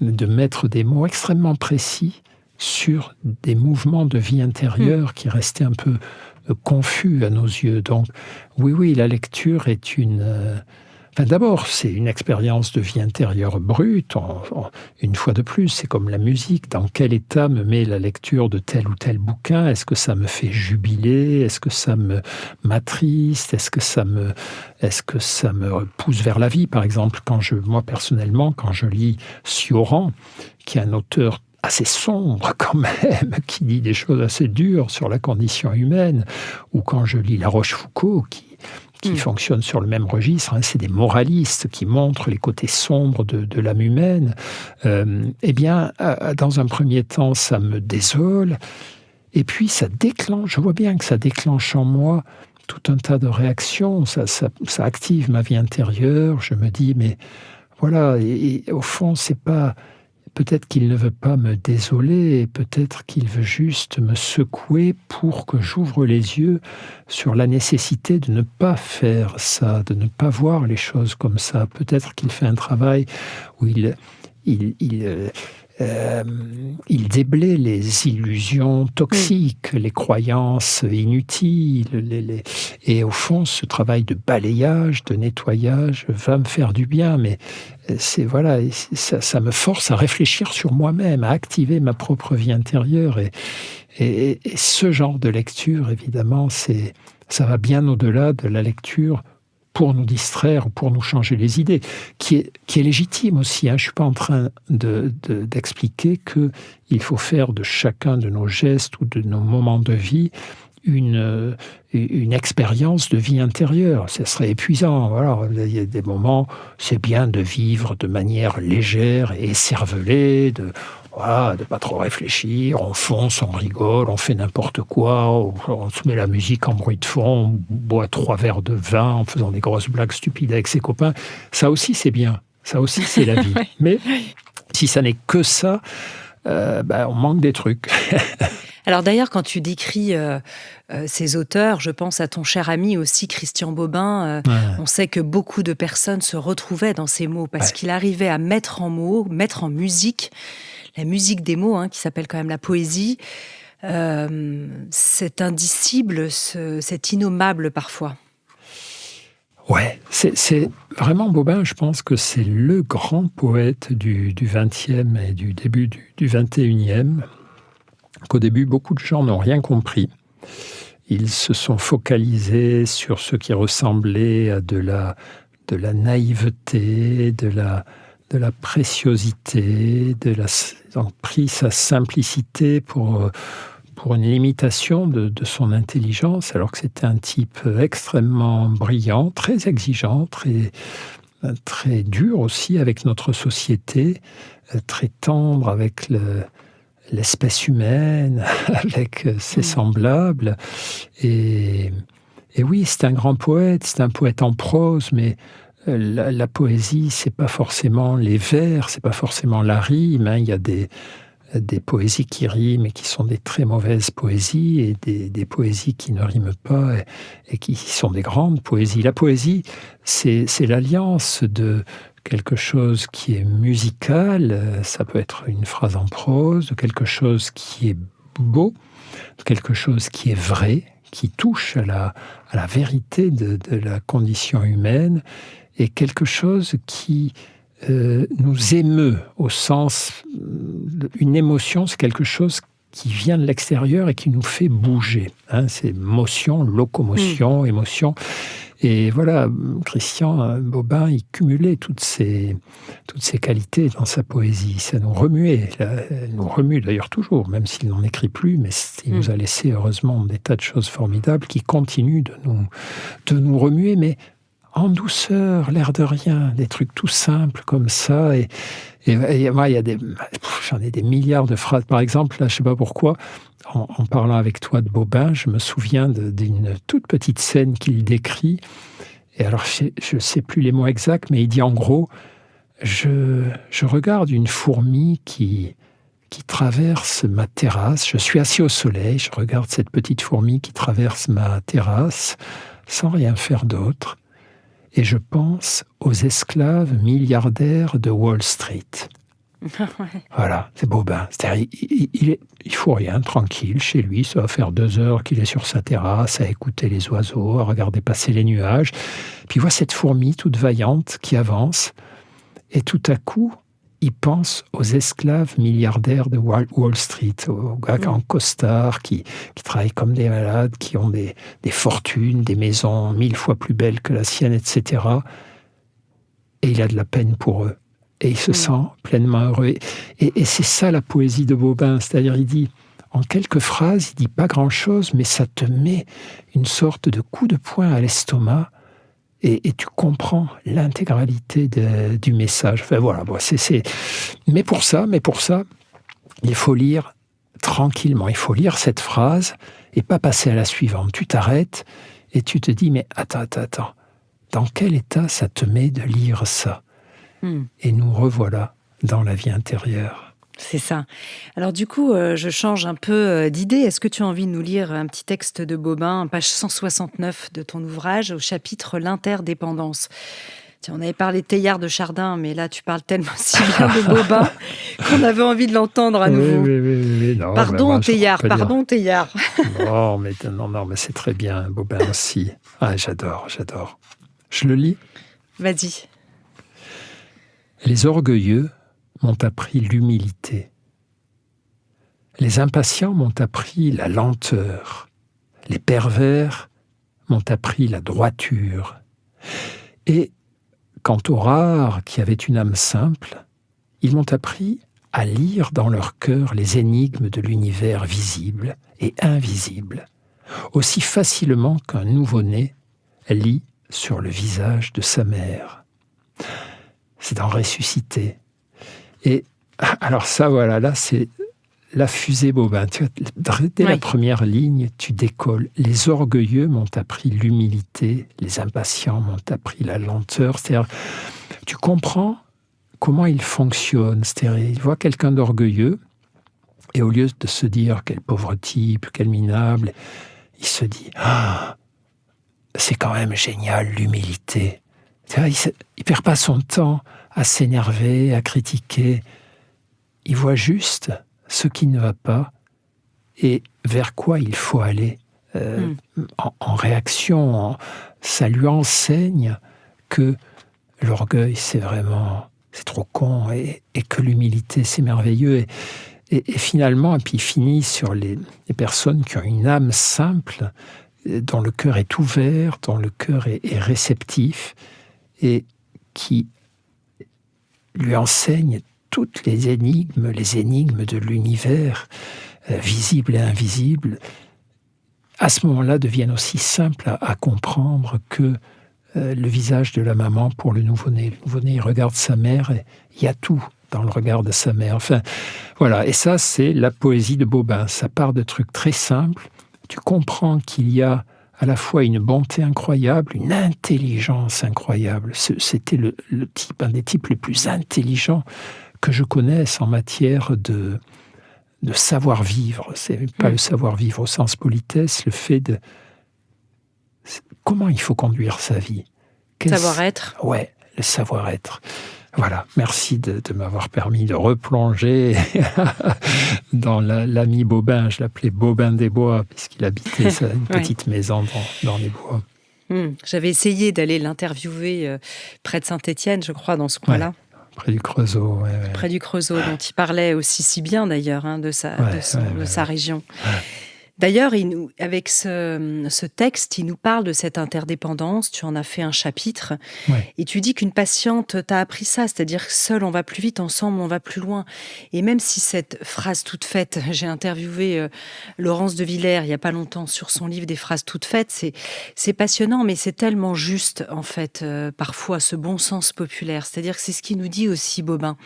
de mettre des mots extrêmement précis sur des mouvements de vie intérieure qui restaient un peu confus à nos yeux. Donc, oui, la lecture est d'abord, c'est une expérience de vie intérieure brute. Une fois de plus, c'est comme la musique. Dans quel état me met la lecture de tel ou tel bouquin ? Est-ce que ça me fait jubiler ? Est-ce que ça m'attriste ? Est-ce que ça me pousse vers la vie ? Par exemple, moi personnellement, quand je lis Cioran, qui est un auteur assez sombre quand même, qui dit des choses assez dures sur la condition humaine, ou quand je lis La Rochefoucauld, qui fonctionne sur le même registre, c'est des moralistes qui montrent les côtés sombres de l'âme humaine, dans un premier temps, ça me désole, et puis ça déclenche, je vois bien que ça déclenche en moi tout un tas de réactions, ça active ma vie intérieure, je me dis, mais voilà, et au fond, c'est pas... Peut-être qu'il ne veut pas me désoler, peut-être qu'il veut juste me secouer pour que j'ouvre les yeux sur la nécessité de ne pas faire ça, de ne pas voir les choses comme ça. Peut-être qu'il fait un travail où il déblaye les illusions toxiques, les croyances inutiles. Et au fond, ce travail de balayage, de nettoyage va me faire du bien, mais ça me force à réfléchir sur moi-même, à activer ma propre vie intérieure. Et ce genre de lecture, évidemment, ça va bien au-delà de la lecture pour nous distraire ou pour nous changer les idées, qui est légitime aussi. Je ne suis pas en train d'expliquer qu'il faut faire de chacun de nos gestes ou de nos moments de vie une expérience de vie intérieure. Ce serait épuisant. Voilà. Il y a des moments, c'est bien de vivre de manière légère et écervelée, de pas trop réfléchir, on fonce, on rigole, on fait n'importe quoi, on se met la musique en bruit de fond, on boit 3 verres de vin en faisant des grosses blagues stupides avec ses copains. Ça aussi, c'est bien. Ça aussi, c'est la vie. Mais si ça n'est que ça, on manque des trucs. Alors d'ailleurs, quand tu décris ces auteurs, je pense à ton cher ami aussi, Christian Bobin. On sait que beaucoup de personnes se retrouvaient dans ces mots parce qu'il arrivait à mettre en mots, mettre en musique, la musique des mots, qui s'appelle quand même la poésie. C'est indicible, c'est innommable parfois. Ouais, c'est vraiment Bobin, je pense que c'est le grand poète du XXe et du début du XXIe. Qu'au début, beaucoup de gens n'ont rien compris. Ils se sont focalisés sur ce qui ressemblait à de la naïveté, de la préciosité, ils ont pris sa simplicité pour une limitation de son intelligence, alors que c'était un type extrêmement brillant, très exigeant, très dur aussi avec notre société, très tendre avec l'espèce humaine, avec ses semblables. Et oui, c'est un grand poète, c'est un poète en prose, mais la poésie, c'est pas forcément les vers, c'est pas forcément la rime. Il y a des poésies qui riment et qui sont des très mauvaises poésies, et des poésies qui ne riment pas et qui sont des grandes poésies. La poésie, c'est l'alliance de quelque chose qui est musical, ça peut être une phrase en prose, de quelque chose qui est beau, de quelque chose qui est vrai, qui touche à la vérité de la condition humaine, et quelque chose qui nous émeut au sens... Une émotion, c'est quelque chose qui vient de l'extérieur et qui nous fait bouger. C'est motion, locomotion, émotion. Et voilà, Christian Bobin, il cumulait toutes ces qualités dans sa poésie. Ça nous remuait. Elle nous remue d'ailleurs toujours, même s'il n'en écrit plus, mais il nous a laissé heureusement des tas de choses formidables qui continuent de nous remuer, mais en douceur, l'air de rien, des trucs tout simples comme ça. Et moi, j'en ai des milliards de phrases. Par exemple, là, je ne sais pas pourquoi, en parlant avec toi de Bobin, je me souviens d'une toute petite scène qu'il décrit. Et alors, je ne sais plus les mots exacts, mais il dit en gros, je regarde une fourmi qui traverse ma terrasse. Je suis assis au soleil, je regarde cette petite fourmi qui traverse ma terrasse sans rien faire d'autre. Et je pense aux esclaves milliardaires de Wall Street. Voilà, c'est Bobin. C'est-à-dire, il faut rien, tranquille, chez lui. Ça va faire 2 heures qu'il est sur sa terrasse à écouter les oiseaux, à regarder passer les nuages. Puis il voit cette fourmi toute vaillante qui avance. Et tout à coup, il pense aux esclaves milliardaires de Wall Street, aux gars en costard, qui travaillent comme des malades, qui ont des fortunes, des maisons 1000 fois plus belles que la sienne, etc. Et il a de la peine pour eux. Et il se sent pleinement heureux. Et c'est ça la poésie de Bobin. C'est-à-dire, il dit, en quelques phrases, il dit pas grand-chose, mais ça te met une sorte de coup de poing à l'estomac. Et tu comprends l'intégralité du message. Enfin voilà, Mais pour ça, il faut lire tranquillement. Il faut lire cette phrase et pas passer à la suivante. Tu t'arrêtes et tu te dis, mais attends. Dans quel état ça te met de lire ça ? Et nous revoilà dans la vie intérieure. C'est ça. Alors du coup, je change un peu d'idée. Est-ce que tu as envie de nous lire un petit texte de Bobin, page 169 de ton ouvrage, au chapitre « L'interdépendance ». Tiens, on avait parlé de Teilhard de Chardin, mais là, tu parles tellement si bien de Bobin qu'on avait envie de l'entendre à nouveau. Oui. Non, pardon, Teilhard. Non, mais c'est très bien, Bobin aussi. Ah, j'adore. Je le lis ? Vas-y. Les orgueilleux m'ont appris l'humilité. Les impatients m'ont appris la lenteur. Les pervers m'ont appris la droiture. Et quant aux rares qui avaient une âme simple, ils m'ont appris à lire dans leur cœur les énigmes de l'univers visible et invisible, aussi facilement qu'un nouveau-né lit sur le visage de sa mère. C'est dans Ressuscité. Et alors ça, voilà, là, c'est la fusée Bobin. Tu vois, dès la première ligne, tu décolles. Les orgueilleux m'ont appris l'humilité, les impatients m'ont appris la lenteur. C'est-à-dire, tu comprends comment il fonctionne. C'est-à-dire, il voit quelqu'un d'orgueilleux, et au lieu de se dire quel pauvre type, quel minable, il se dit c'est quand même génial l'humilité. C'est-à-dire, il perd pas son temps à s'énerver, à critiquer. Il voit juste ce qui ne va pas et vers quoi il faut aller en réaction. Ça lui enseigne que l'orgueil, c'est trop con et que l'humilité, c'est merveilleux. Et finalement, puis il finit sur les personnes qui ont une âme simple, dont le cœur est ouvert, dont le cœur est réceptif et qui lui enseigne toutes les énigmes de l'univers, visibles et invisibles, à ce moment-là deviennent aussi simples à comprendre que le visage de la maman pour le nouveau-né. Le nouveau-né, il regarde sa mère et il y a tout dans le regard de sa mère. Enfin, voilà. Et ça, c'est la poésie de Bobin. Ça part de trucs très simples. Tu comprends qu'il y a à la fois une bonté incroyable, une intelligence incroyable. C'était un des types les plus intelligents que je connaisse en matière de savoir-vivre. C'est pas le savoir-vivre au sens politesse, le fait de comment il faut conduire sa vie. Savoir-être. Ouais, le savoir-être. Voilà, merci de m'avoir permis de replonger dans l'ami Bobin. Je l'appelais Bobin des Bois, puisqu'il habitait une petite maison dans les bois. J'avais essayé d'aller l'interviewer près de Saint-Étienne, je crois, dans ce coin-là. Ouais, près du Creusot. Ouais. Près du Creusot, dont il parlait aussi si bien d'ailleurs, de sa région. Ouais. D'ailleurs, avec ce texte, il nous parle de cette interdépendance. Tu en as fait un chapitre. Ouais. Et tu dis qu'une patiente t'a appris ça, c'est-à-dire que seul on va plus vite, ensemble on va plus loin. Et même si cette phrase toute faite, j'ai interviewé Laurence de Villers il y a pas longtemps sur son livre des phrases toutes faites, c'est passionnant, mais c'est tellement juste en fait, parfois ce bon sens populaire. C'est-à-dire que c'est ce qui nous dit aussi Bobin.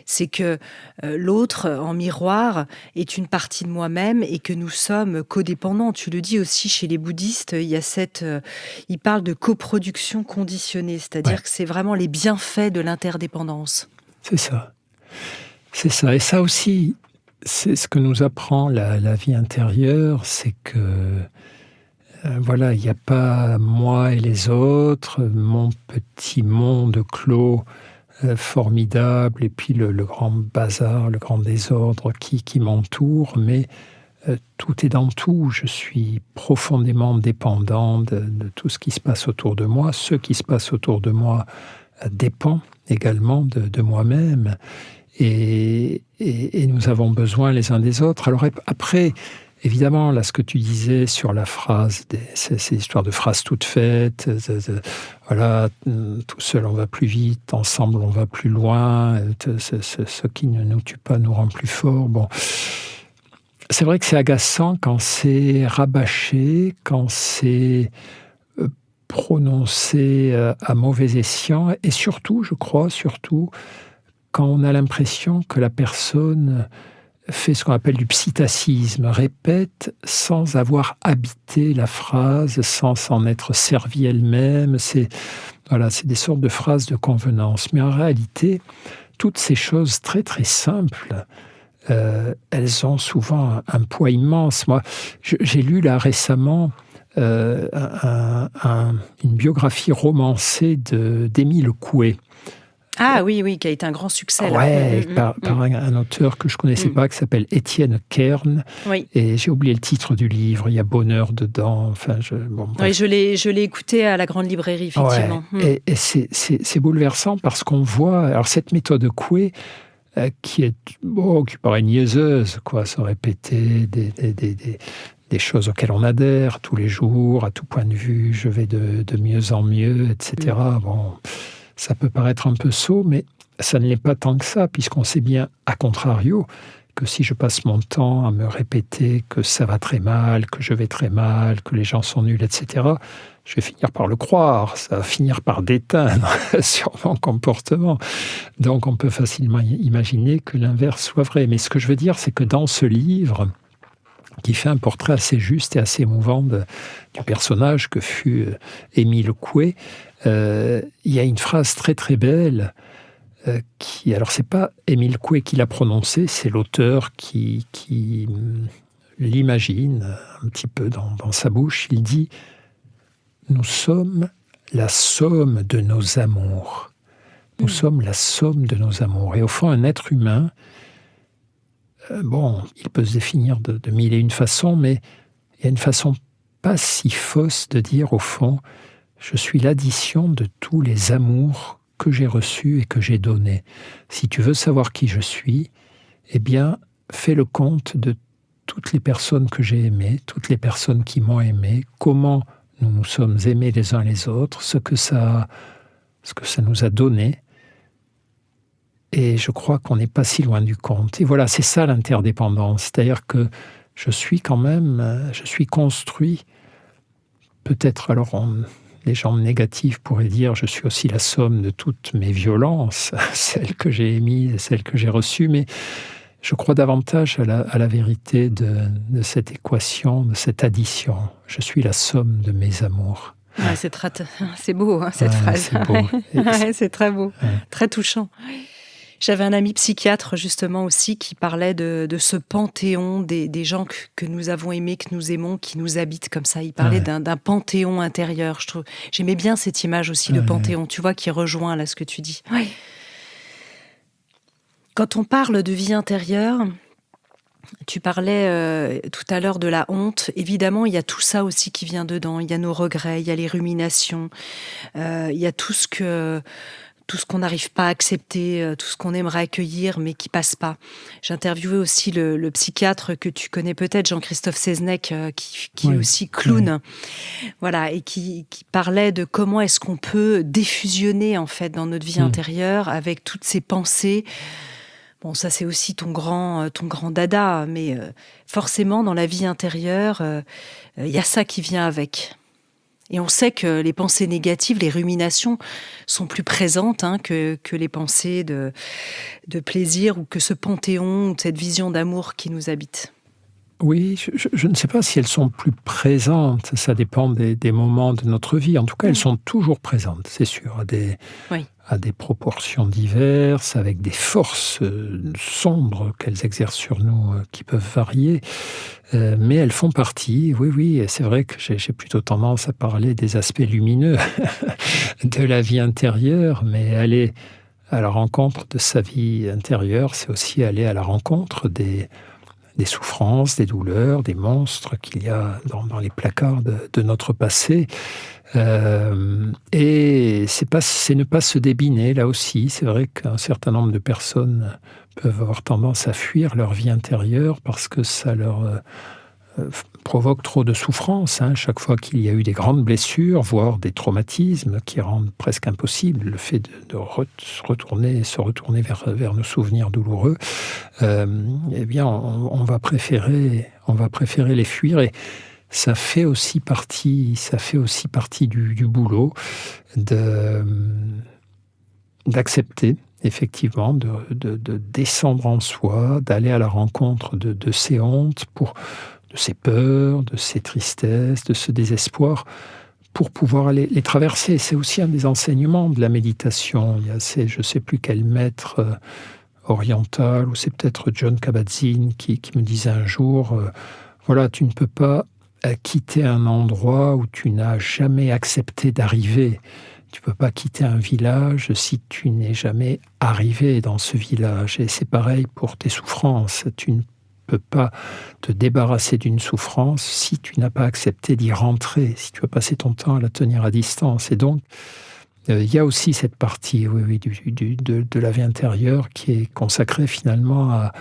C'est que l'autre, en miroir, est une partie de moi-même et que nous sommes codépendants. Tu le dis aussi chez les bouddhistes, il y a ils parlent de coproduction conditionnée, c'est-à-dire que c'est vraiment les bienfaits de l'interdépendance. C'est ça. C'est ça. Et ça aussi, c'est ce que nous apprend la vie intérieure, c'est que voilà, il n'y a pas moi et les autres, mon petit monde clos formidable, et puis le grand bazar, le grand désordre qui m'entoure, mais tout est dans tout. Je suis profondément dépendant de tout ce qui se passe autour de moi. Ce qui se passe autour de moi dépend également de moi-même. Et nous avons besoin les uns des autres. Alors après, évidemment, là, ce que tu disais sur la phrase, ces histoires de phrases toutes faites, voilà, tout seul on va plus vite, ensemble on va plus loin, ce qui ne nous tue pas nous rend plus forts. Bon, c'est vrai que c'est agaçant quand c'est rabâché, quand c'est prononcé à mauvais escient, et surtout, je crois, quand on a l'impression que la personne fait ce qu'on appelle du psittacisme, répète sans avoir habité la phrase, sans s'en être servie elle-même. C'est des sortes de phrases de convenance. Mais en réalité, toutes ces choses très très simples, elles ont souvent un poids immense. Moi, j'ai lu là récemment une biographie romancée d'Émile Coué. Ah oui, qui a été un grand succès. Là. Ouais, par un auteur que je ne connaissais pas, qui s'appelle Étienne Kern. Oui. Et j'ai oublié le titre du livre, il y a bonheur dedans. Enfin, oui, je l'ai écouté à la grande librairie, effectivement. Ouais. Et c'est bouleversant parce qu'on voit... Alors cette méthode Coué, qui paraît niaiseuse, se répéter des choses auxquelles on adhère tous les jours, à tout point de vue, je vais de mieux en mieux, etc. Bon... Ça peut paraître un peu sot, mais ça ne l'est pas tant que ça, puisqu'on sait bien, à contrario, que si je passe mon temps à me répéter que ça va très mal, que je vais très mal, que les gens sont nuls, etc., je vais finir par le croire, ça va finir par déteindre sur mon comportement. Donc on peut facilement imaginer que l'inverse soit vrai. Mais ce que je veux dire, c'est que dans ce livre, qui fait un portrait assez juste et assez émouvant du personnage que fut Émile Coué, il y a une phrase très très belle alors c'est pas Émile Coué qui l'a prononcée, c'est l'auteur qui l'imagine un petit peu dans sa bouche. Il dit « Nous sommes la somme de nos amours. Nous sommes la somme de nos amours. » Et au fond, un être humain, il peut se définir de mille et une façons, mais il y a une façon pas si fausse de dire, au fond, je suis l'addition de tous les amours que j'ai reçus et que j'ai donnés. Si tu veux savoir qui je suis, eh bien, fais le compte de toutes les personnes que j'ai aimées, toutes les personnes qui m'ont aimé, comment nous nous sommes aimés les uns les autres, ce que ça nous a donné. Et je crois qu'on n'est pas si loin du compte. Et voilà, c'est ça l'interdépendance. C'est-à-dire que je suis construit, peut-être les gens négatifs pourraient dire je suis aussi la somme de toutes mes violences, celles que j'ai émises et celles que j'ai reçues, mais je crois davantage à la vérité de cette équation, de cette addition. Je suis la somme de mes amours. Ouais, c'est beau, cette phrase. C'est beau. C'est très beau, très touchant. J'avais un ami psychiatre, justement, aussi, qui parlait de ce panthéon des gens que nous avons aimés, que nous aimons, qui nous habitent comme ça. Il parlait d'un panthéon intérieur. J'aimais bien cette image aussi, le panthéon, tu vois, qui rejoint là ce que tu dis. Oui. Quand on parle de vie intérieure, tu parlais tout à l'heure de la honte. Évidemment, il y a tout ça aussi qui vient dedans. Il y a nos regrets, il y a les ruminations, il y a tout ce tout ce qu'on n'arrive pas à accepter, tout ce qu'on aimerait accueillir, mais qui passe pas. J'ai interviewé aussi le psychiatre que tu connais peut-être, Jean-Christophe Seznec, qui est aussi clown, voilà, et qui parlait de comment est-ce qu'on peut défusionner en fait dans notre vie intérieure avec toutes ces pensées. Bon, ça c'est aussi ton grand dada, mais forcément dans la vie intérieure, il y a ça qui vient avec. Et on sait que les pensées négatives, les ruminations, sont plus présentes que les pensées de plaisir ou que ce panthéon ou cette vision d'amour qui nous habite. Oui, je ne sais pas si elles sont plus présentes, ça dépend des moments de notre vie. En tout cas, elles sont toujours présentes, c'est sûr, à des proportions diverses, avec des forces sombres qu'elles exercent sur nous, qui peuvent varier. Mais elles font partie, oui, et c'est vrai que j'ai plutôt tendance à parler des aspects lumineux de la vie intérieure, mais aller à la rencontre de sa vie intérieure, c'est aussi aller à la rencontre des souffrances, des douleurs, des monstres qu'il y a dans les placards de notre passé. Et c'est ne pas se débiner, là aussi. C'est vrai qu'un certain nombre de personnes peuvent avoir tendance à fuir leur vie intérieure parce que ça leur provoque trop de souffrance. Chaque fois qu'il y a eu des grandes blessures, voire des traumatismes qui rendent presque impossible le fait de se retourner vers nos souvenirs douloureux, eh bien, on va préférer les fuir. Et ça fait aussi partie du boulot d'accepter, effectivement, de descendre en soi, d'aller à la rencontre de ces hontes, de ces peurs, de ces tristesses, de ce désespoir, pour pouvoir les traverser. C'est aussi un des enseignements de la méditation. Il y a je ne sais plus quel maître oriental, ou c'est peut-être John Kabat-Zinn qui me disait un jour, voilà, tu ne peux pas quitter un endroit où tu n'as jamais accepté d'arriver. Tu ne peux pas quitter un village si tu n'es jamais arrivé dans ce village. Et c'est pareil pour tes souffrances. Tu ne peux pas te débarrasser d'une souffrance si tu n'as pas accepté d'y rentrer, si tu veux passer ton temps à la tenir à distance. Et donc, il y a aussi cette partie de la vie intérieure qui est consacrée finalement à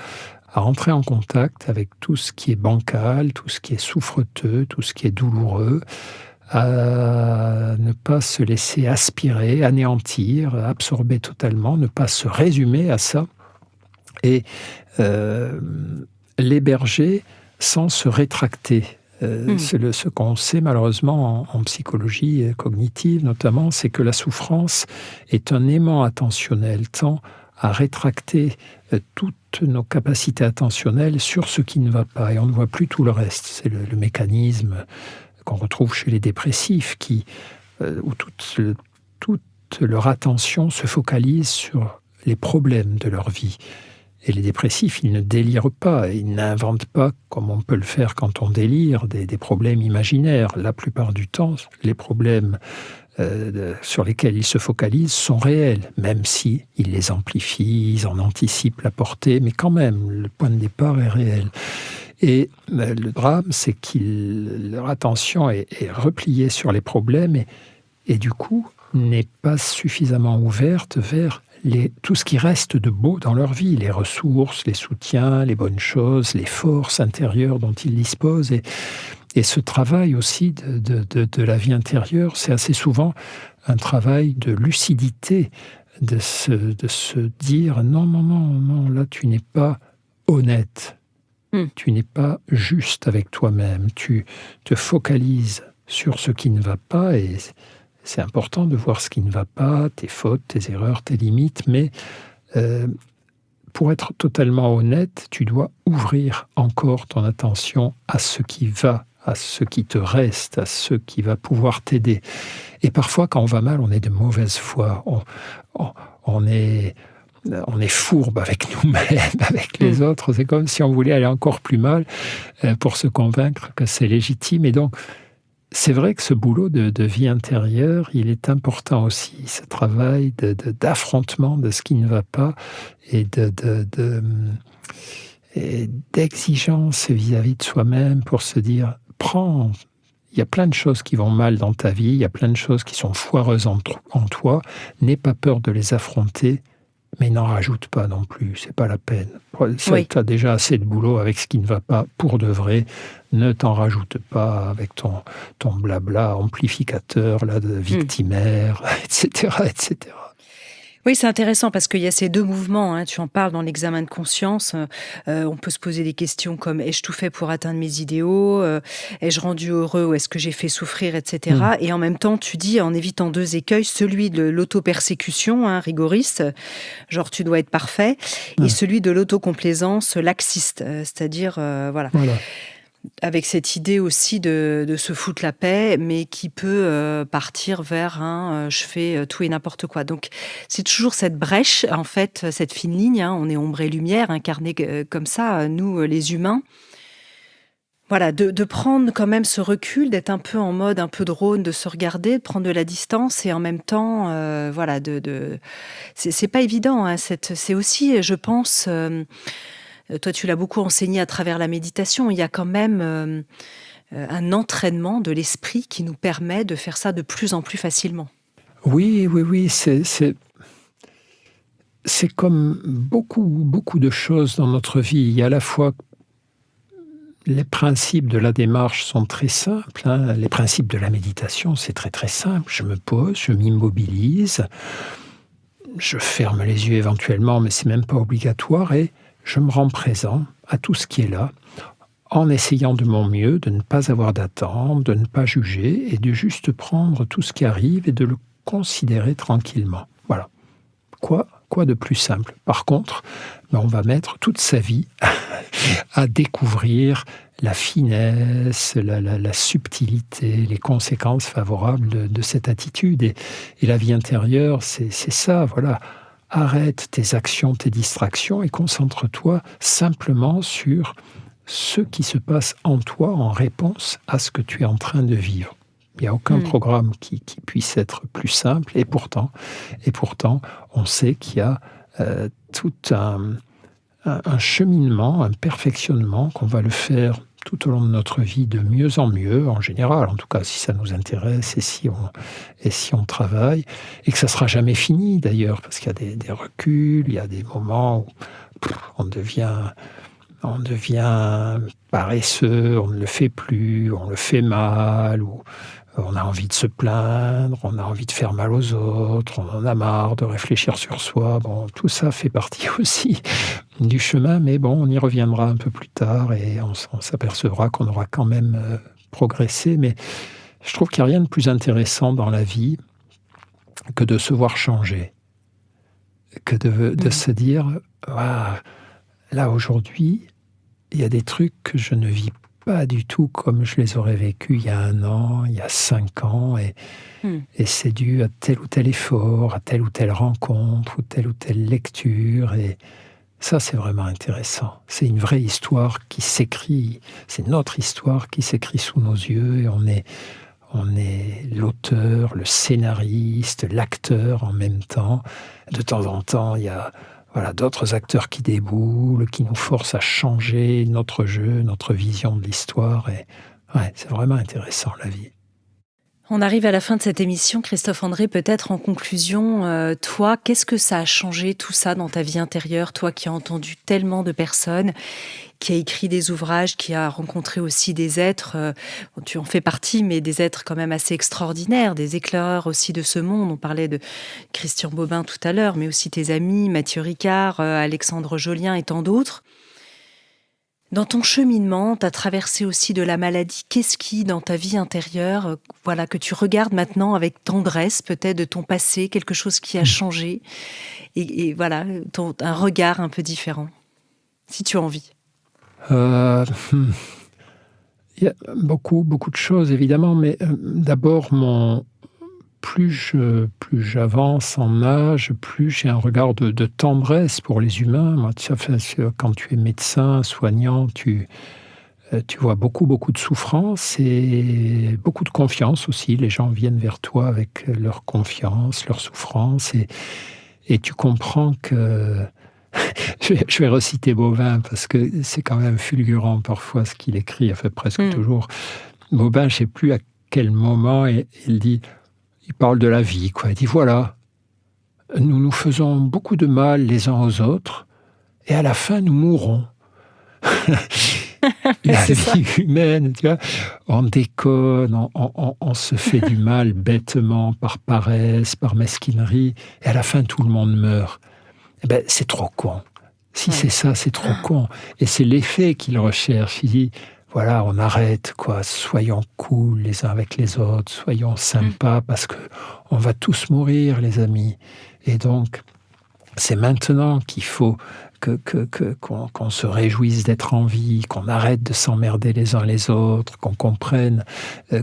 rentrer en contact avec tout ce qui est bancal, tout ce qui est souffreteux, tout ce qui est douloureux, à ne pas se laisser aspirer, anéantir, absorber totalement, ne pas se résumer à ça, et l'héberger sans se rétracter. Ce qu'on sait malheureusement en psychologie cognitive notamment, c'est que la souffrance est un aimant attentionnel, tend à rétracter toutes nos capacités attentionnelles sur ce qui ne va pas, et on ne voit plus tout le reste. C'est le mécanisme qu'on retrouve chez les dépressifs, où toute leur attention se focalise sur les problèmes de leur vie. Et les dépressifs, ils ne délirent pas, ils n'inventent pas, comme on peut le faire quand on délire, des problèmes imaginaires. La plupart du temps, les problèmes sur lesquels ils se focalisent sont réels, même si ils les amplifient, ils en anticipent la portée, mais quand même, le point de départ est réel. Et le drame, c'est que leur attention est repliée sur les problèmes et du coup, n'est pas suffisamment ouverte vers tout ce qui reste de beau dans leur vie, les ressources, les soutiens, les bonnes choses, les forces intérieures dont ils disposent. Et ce travail aussi de la vie intérieure, c'est assez souvent un travail de lucidité, de se dire non, là tu n'es pas honnête, tu n'es pas juste avec toi-même, tu te focalises sur ce qui ne va pas, et c'est important de voir ce qui ne va pas, tes fautes, tes erreurs, tes limites, mais pour être totalement honnête, tu dois ouvrir encore ton attention à ce qui va, à ce qui te reste, à ce qui va pouvoir t'aider. Et parfois, quand on va mal, on est de mauvaise foi, on est fourbe avec nous-mêmes, avec les autres. C'est comme si on voulait aller encore plus mal pour se convaincre que c'est légitime. Et donc, c'est vrai que ce boulot de vie intérieure, il est important aussi, ce travail d'affrontement de ce qui ne va pas et et d'exigence vis-à-vis de soi-même pour se dire, prends Il y a plein de choses qui vont mal dans ta vie, il y a plein de choses qui sont foireuses en toi. N'aie pas peur de les affronter, mais n'en rajoute pas non plus, c'est pas la peine. Oui. Tu as déjà assez de boulot avec ce qui ne va pas pour de vrai. Ne t'en rajoute pas avec ton blabla amplificateur là, de victimaire, etc., etc. Oui, c'est intéressant parce qu'il y a ces deux mouvements, tu en parles dans l'examen de conscience. On peut se poser des questions comme: ai-je tout fait pour atteindre mes idéaux? Ai-je rendu heureux ou est-ce que j'ai fait souffrir, etc. Et en même temps, tu dis, en évitant deux écueils, celui de l'auto-persécution, rigoriste, genre tu dois être parfait, et celui de l'autocomplaisance laxiste, c'est-à-dire, voilà. Avec cette idée aussi de se foutre la paix, mais qui peut partir vers je fais tout et n'importe quoi. Donc, c'est toujours cette brèche, en fait, cette fine ligne. On est ombre et lumière, incarnés comme ça, nous, les humains. Voilà, de prendre quand même ce recul, d'être un peu en mode un peu drone, de se regarder, de prendre de la distance et en même temps, voilà, c'est pas évident. C'est aussi, je pense... toi, tu l'as beaucoup enseigné à travers la méditation. Il y a quand même un entraînement de l'esprit qui nous permet de faire ça de plus en plus facilement. Oui. C'est comme beaucoup de choses dans notre vie. Il y a à la fois les principes de la démarche sont très simples. Les principes de la méditation, c'est très très simple. Je me pose, je m'immobilise, je ferme les yeux éventuellement, mais c'est même pas obligatoire, et je me rends présent à tout ce qui est là, en essayant de mon mieux de ne pas avoir d'attente, de ne pas juger, et de juste prendre tout ce qui arrive et de le considérer tranquillement. Voilà. Quoi de plus simple? Par contre, on va mettre toute sa vie à découvrir la finesse, la subtilité, les conséquences favorables de cette attitude. Et la vie intérieure, c'est ça, voilà. Arrête tes actions, tes distractions et concentre-toi simplement sur ce qui se passe en toi en réponse à ce que tu es en train de vivre. Il n'y a aucun programme qui puisse être plus simple, et pourtant, on sait qu'il y a tout un cheminement, un perfectionnement, qu'on va le faire tout au long de notre vie de mieux en mieux, en général, en tout cas si ça nous intéresse et si on travaille, et que ça ne sera jamais fini d'ailleurs, parce qu'il y a des reculs, il y a des moments où on devient paresseux, on ne le fait plus, on le fait mal, ou on a envie de se plaindre, on a envie de faire mal aux autres, on en a marre de réfléchir sur soi. Bon, tout ça fait partie aussi du chemin, mais bon, on y reviendra un peu plus tard et on s'apercevra qu'on aura quand même progressé. Mais je trouve qu'il n'y a rien de plus intéressant dans la vie que de se voir changer, que de se dire là aujourd'hui, il y a des trucs que je ne vis pas du tout comme je les aurais vécus il y a 1 an, il y a 5 ans, et c'est dû à tel ou tel effort, à telle ou telle rencontre, ou telle lecture, et ça c'est vraiment intéressant. C'est une vraie histoire qui s'écrit, c'est notre histoire qui s'écrit sous nos yeux, et on est l'auteur, le scénariste, l'acteur en même temps. De temps en temps, il y a d'autres acteurs qui déboulent, qui nous forcent à changer notre jeu, notre vision de l'histoire. Et c'est vraiment intéressant, la vie. On arrive à la fin de cette émission. Christophe André, peut-être en conclusion, toi, qu'est-ce que ça a changé tout ça dans ta vie intérieure? Toi qui as entendu tellement de personnes, qui a écrit des ouvrages, qui a rencontré aussi des êtres, tu en fais partie, mais des êtres quand même assez extraordinaires, des éclaireurs aussi de ce monde. On parlait de Christian Bobin tout à l'heure, mais aussi tes amis, Mathieu Ricard, Alexandre Jolien et tant d'autres. Dans ton cheminement, tu as traversé aussi de la maladie. Qu'est-ce qui, dans ta vie intérieure, que tu regardes maintenant avec tendresse, peut-être de ton passé, quelque chose qui a changé, et voilà, un regard un peu différent, si tu as envie. Il y a beaucoup de choses, évidemment, mais d'abord, plus j'avance en âge, plus j'ai un regard de tendresse pour les humains. Moi, quand tu es médecin, soignant, tu vois beaucoup de souffrance et beaucoup de confiance aussi. Les gens viennent vers toi avec leur confiance, leur souffrance, et tu comprends que... Je vais reciter Bobin parce que c'est quand même fulgurant parfois ce qu'il écrit, presque toujours. Bobin, je ne sais plus à quel moment, il parle de la vie, quoi. Il dit, voilà, nous nous faisons beaucoup de mal les uns aux autres, et à la fin, nous mourrons. La vie humaine, tu vois, on déconne, on se fait du mal bêtement, par paresse, par mesquinerie, et à la fin, tout le monde meurt. Eh ben, c'est trop con. Si c'est ça, c'est trop con. Et c'est l'effet qu'il recherche. Il dit, voilà, on arrête, quoi. Soyons cool les uns avec les autres, soyons sympas, parce que on va tous mourir, les amis. Et donc, c'est maintenant qu'il faut qu'on se réjouisse d'être en vie, qu'on arrête de s'emmerder les uns les autres, qu'on comprenne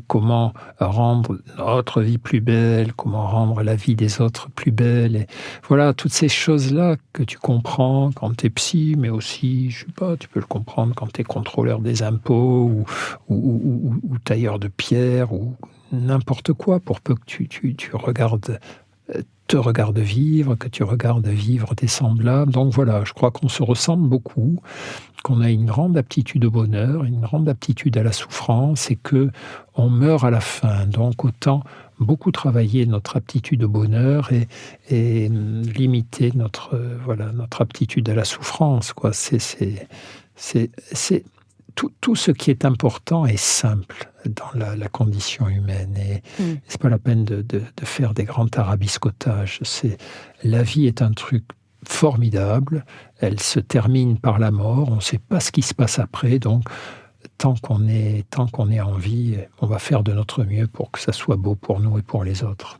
comment rendre notre vie plus belle, comment rendre la vie des autres plus belle. Et voilà, toutes ces choses-là que tu comprends quand tu es psy, mais aussi, je sais pas, tu peux le comprendre quand tu es contrôleur des impôts ou tailleur de pierre ou n'importe quoi, pour peu que tu regardes te regardes vivre, que tu regardes vivre tes semblables. Donc voilà, je crois qu'on se ressemble beaucoup, qu'on a une grande aptitude au bonheur, une grande aptitude à la souffrance et que on meurt à la fin. Donc autant beaucoup travailler notre aptitude au bonheur et limiter notre aptitude à la souffrance, quoi. Tout ce qui est important est simple dans la condition humaine. Et c'est pas la peine de faire des grands tarabiscotages. La vie est un truc formidable. Elle se termine par la mort. On ne sait pas ce qui se passe après. Donc, tant qu'on est en vie, on va faire de notre mieux pour que ça soit beau pour nous et pour les autres.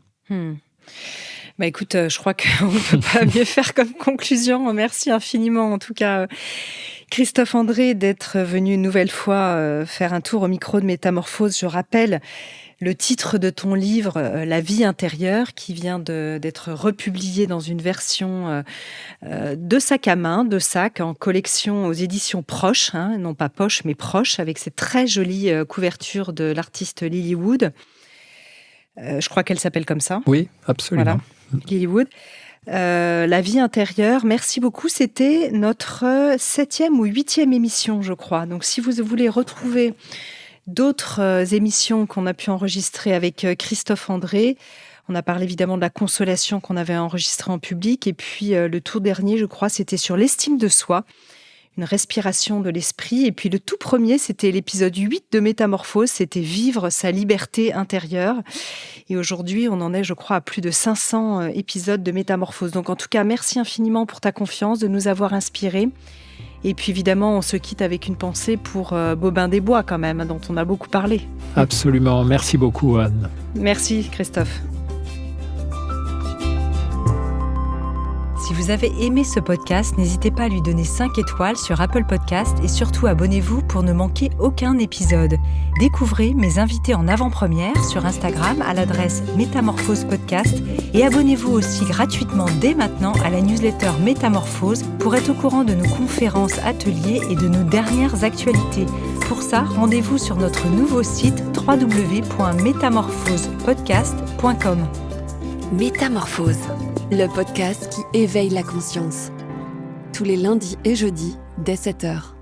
Bah écoute, je crois qu'on ne peut pas mieux faire comme conclusion. Merci infiniment, en tout cas, Christophe André, d'être venu une nouvelle fois faire un tour au micro de Métamorphose. Je rappelle le titre de ton livre, La vie intérieure, qui vient d'être republié dans une version de sac à main, de sac, en collection aux éditions Proche, non pas Poche, mais Proche, avec cette très jolie couverture de l'artiste Lilywood. Je crois qu'elle s'appelle comme ça. Oui, absolument. Voilà, Lilywood. La vie intérieure, merci beaucoup. C'était notre 7e ou 8e émission, je crois. Donc, si vous voulez retrouver d'autres émissions qu'on a pu enregistrer avec Christophe André, on a parlé évidemment de la consolation qu'on avait enregistrée en public. Et puis, le tout dernier, je crois, c'était sur l'estime de soi, une respiration de l'esprit. Et puis, le tout premier, c'était l'épisode 8 de Métamorphose. C'était vivre sa liberté intérieure. Et aujourd'hui, on en est, je crois, à plus de 500 épisodes de Métamorphose. Donc, en tout cas, merci infiniment pour ta confiance, de nous avoir inspirés. Et puis, évidemment, on se quitte avec une pensée pour Bobin des Bois, quand même, dont on a beaucoup parlé. Absolument. Merci beaucoup, Anne. Merci, Christophe. Si vous avez aimé ce podcast, n'hésitez pas à lui donner 5 étoiles sur Apple Podcast et surtout abonnez-vous pour ne manquer aucun épisode. Découvrez mes invités en avant-première sur Instagram à l'adresse Métamorphose Podcast et abonnez-vous aussi gratuitement dès maintenant à la newsletter Métamorphose pour être au courant de nos conférences, ateliers et de nos dernières actualités. Pour ça, rendez-vous sur notre nouveau site www.métamorphosepodcast.com. Métamorphose, le podcast qui éveille la conscience. Tous les lundis et jeudis dès 7h.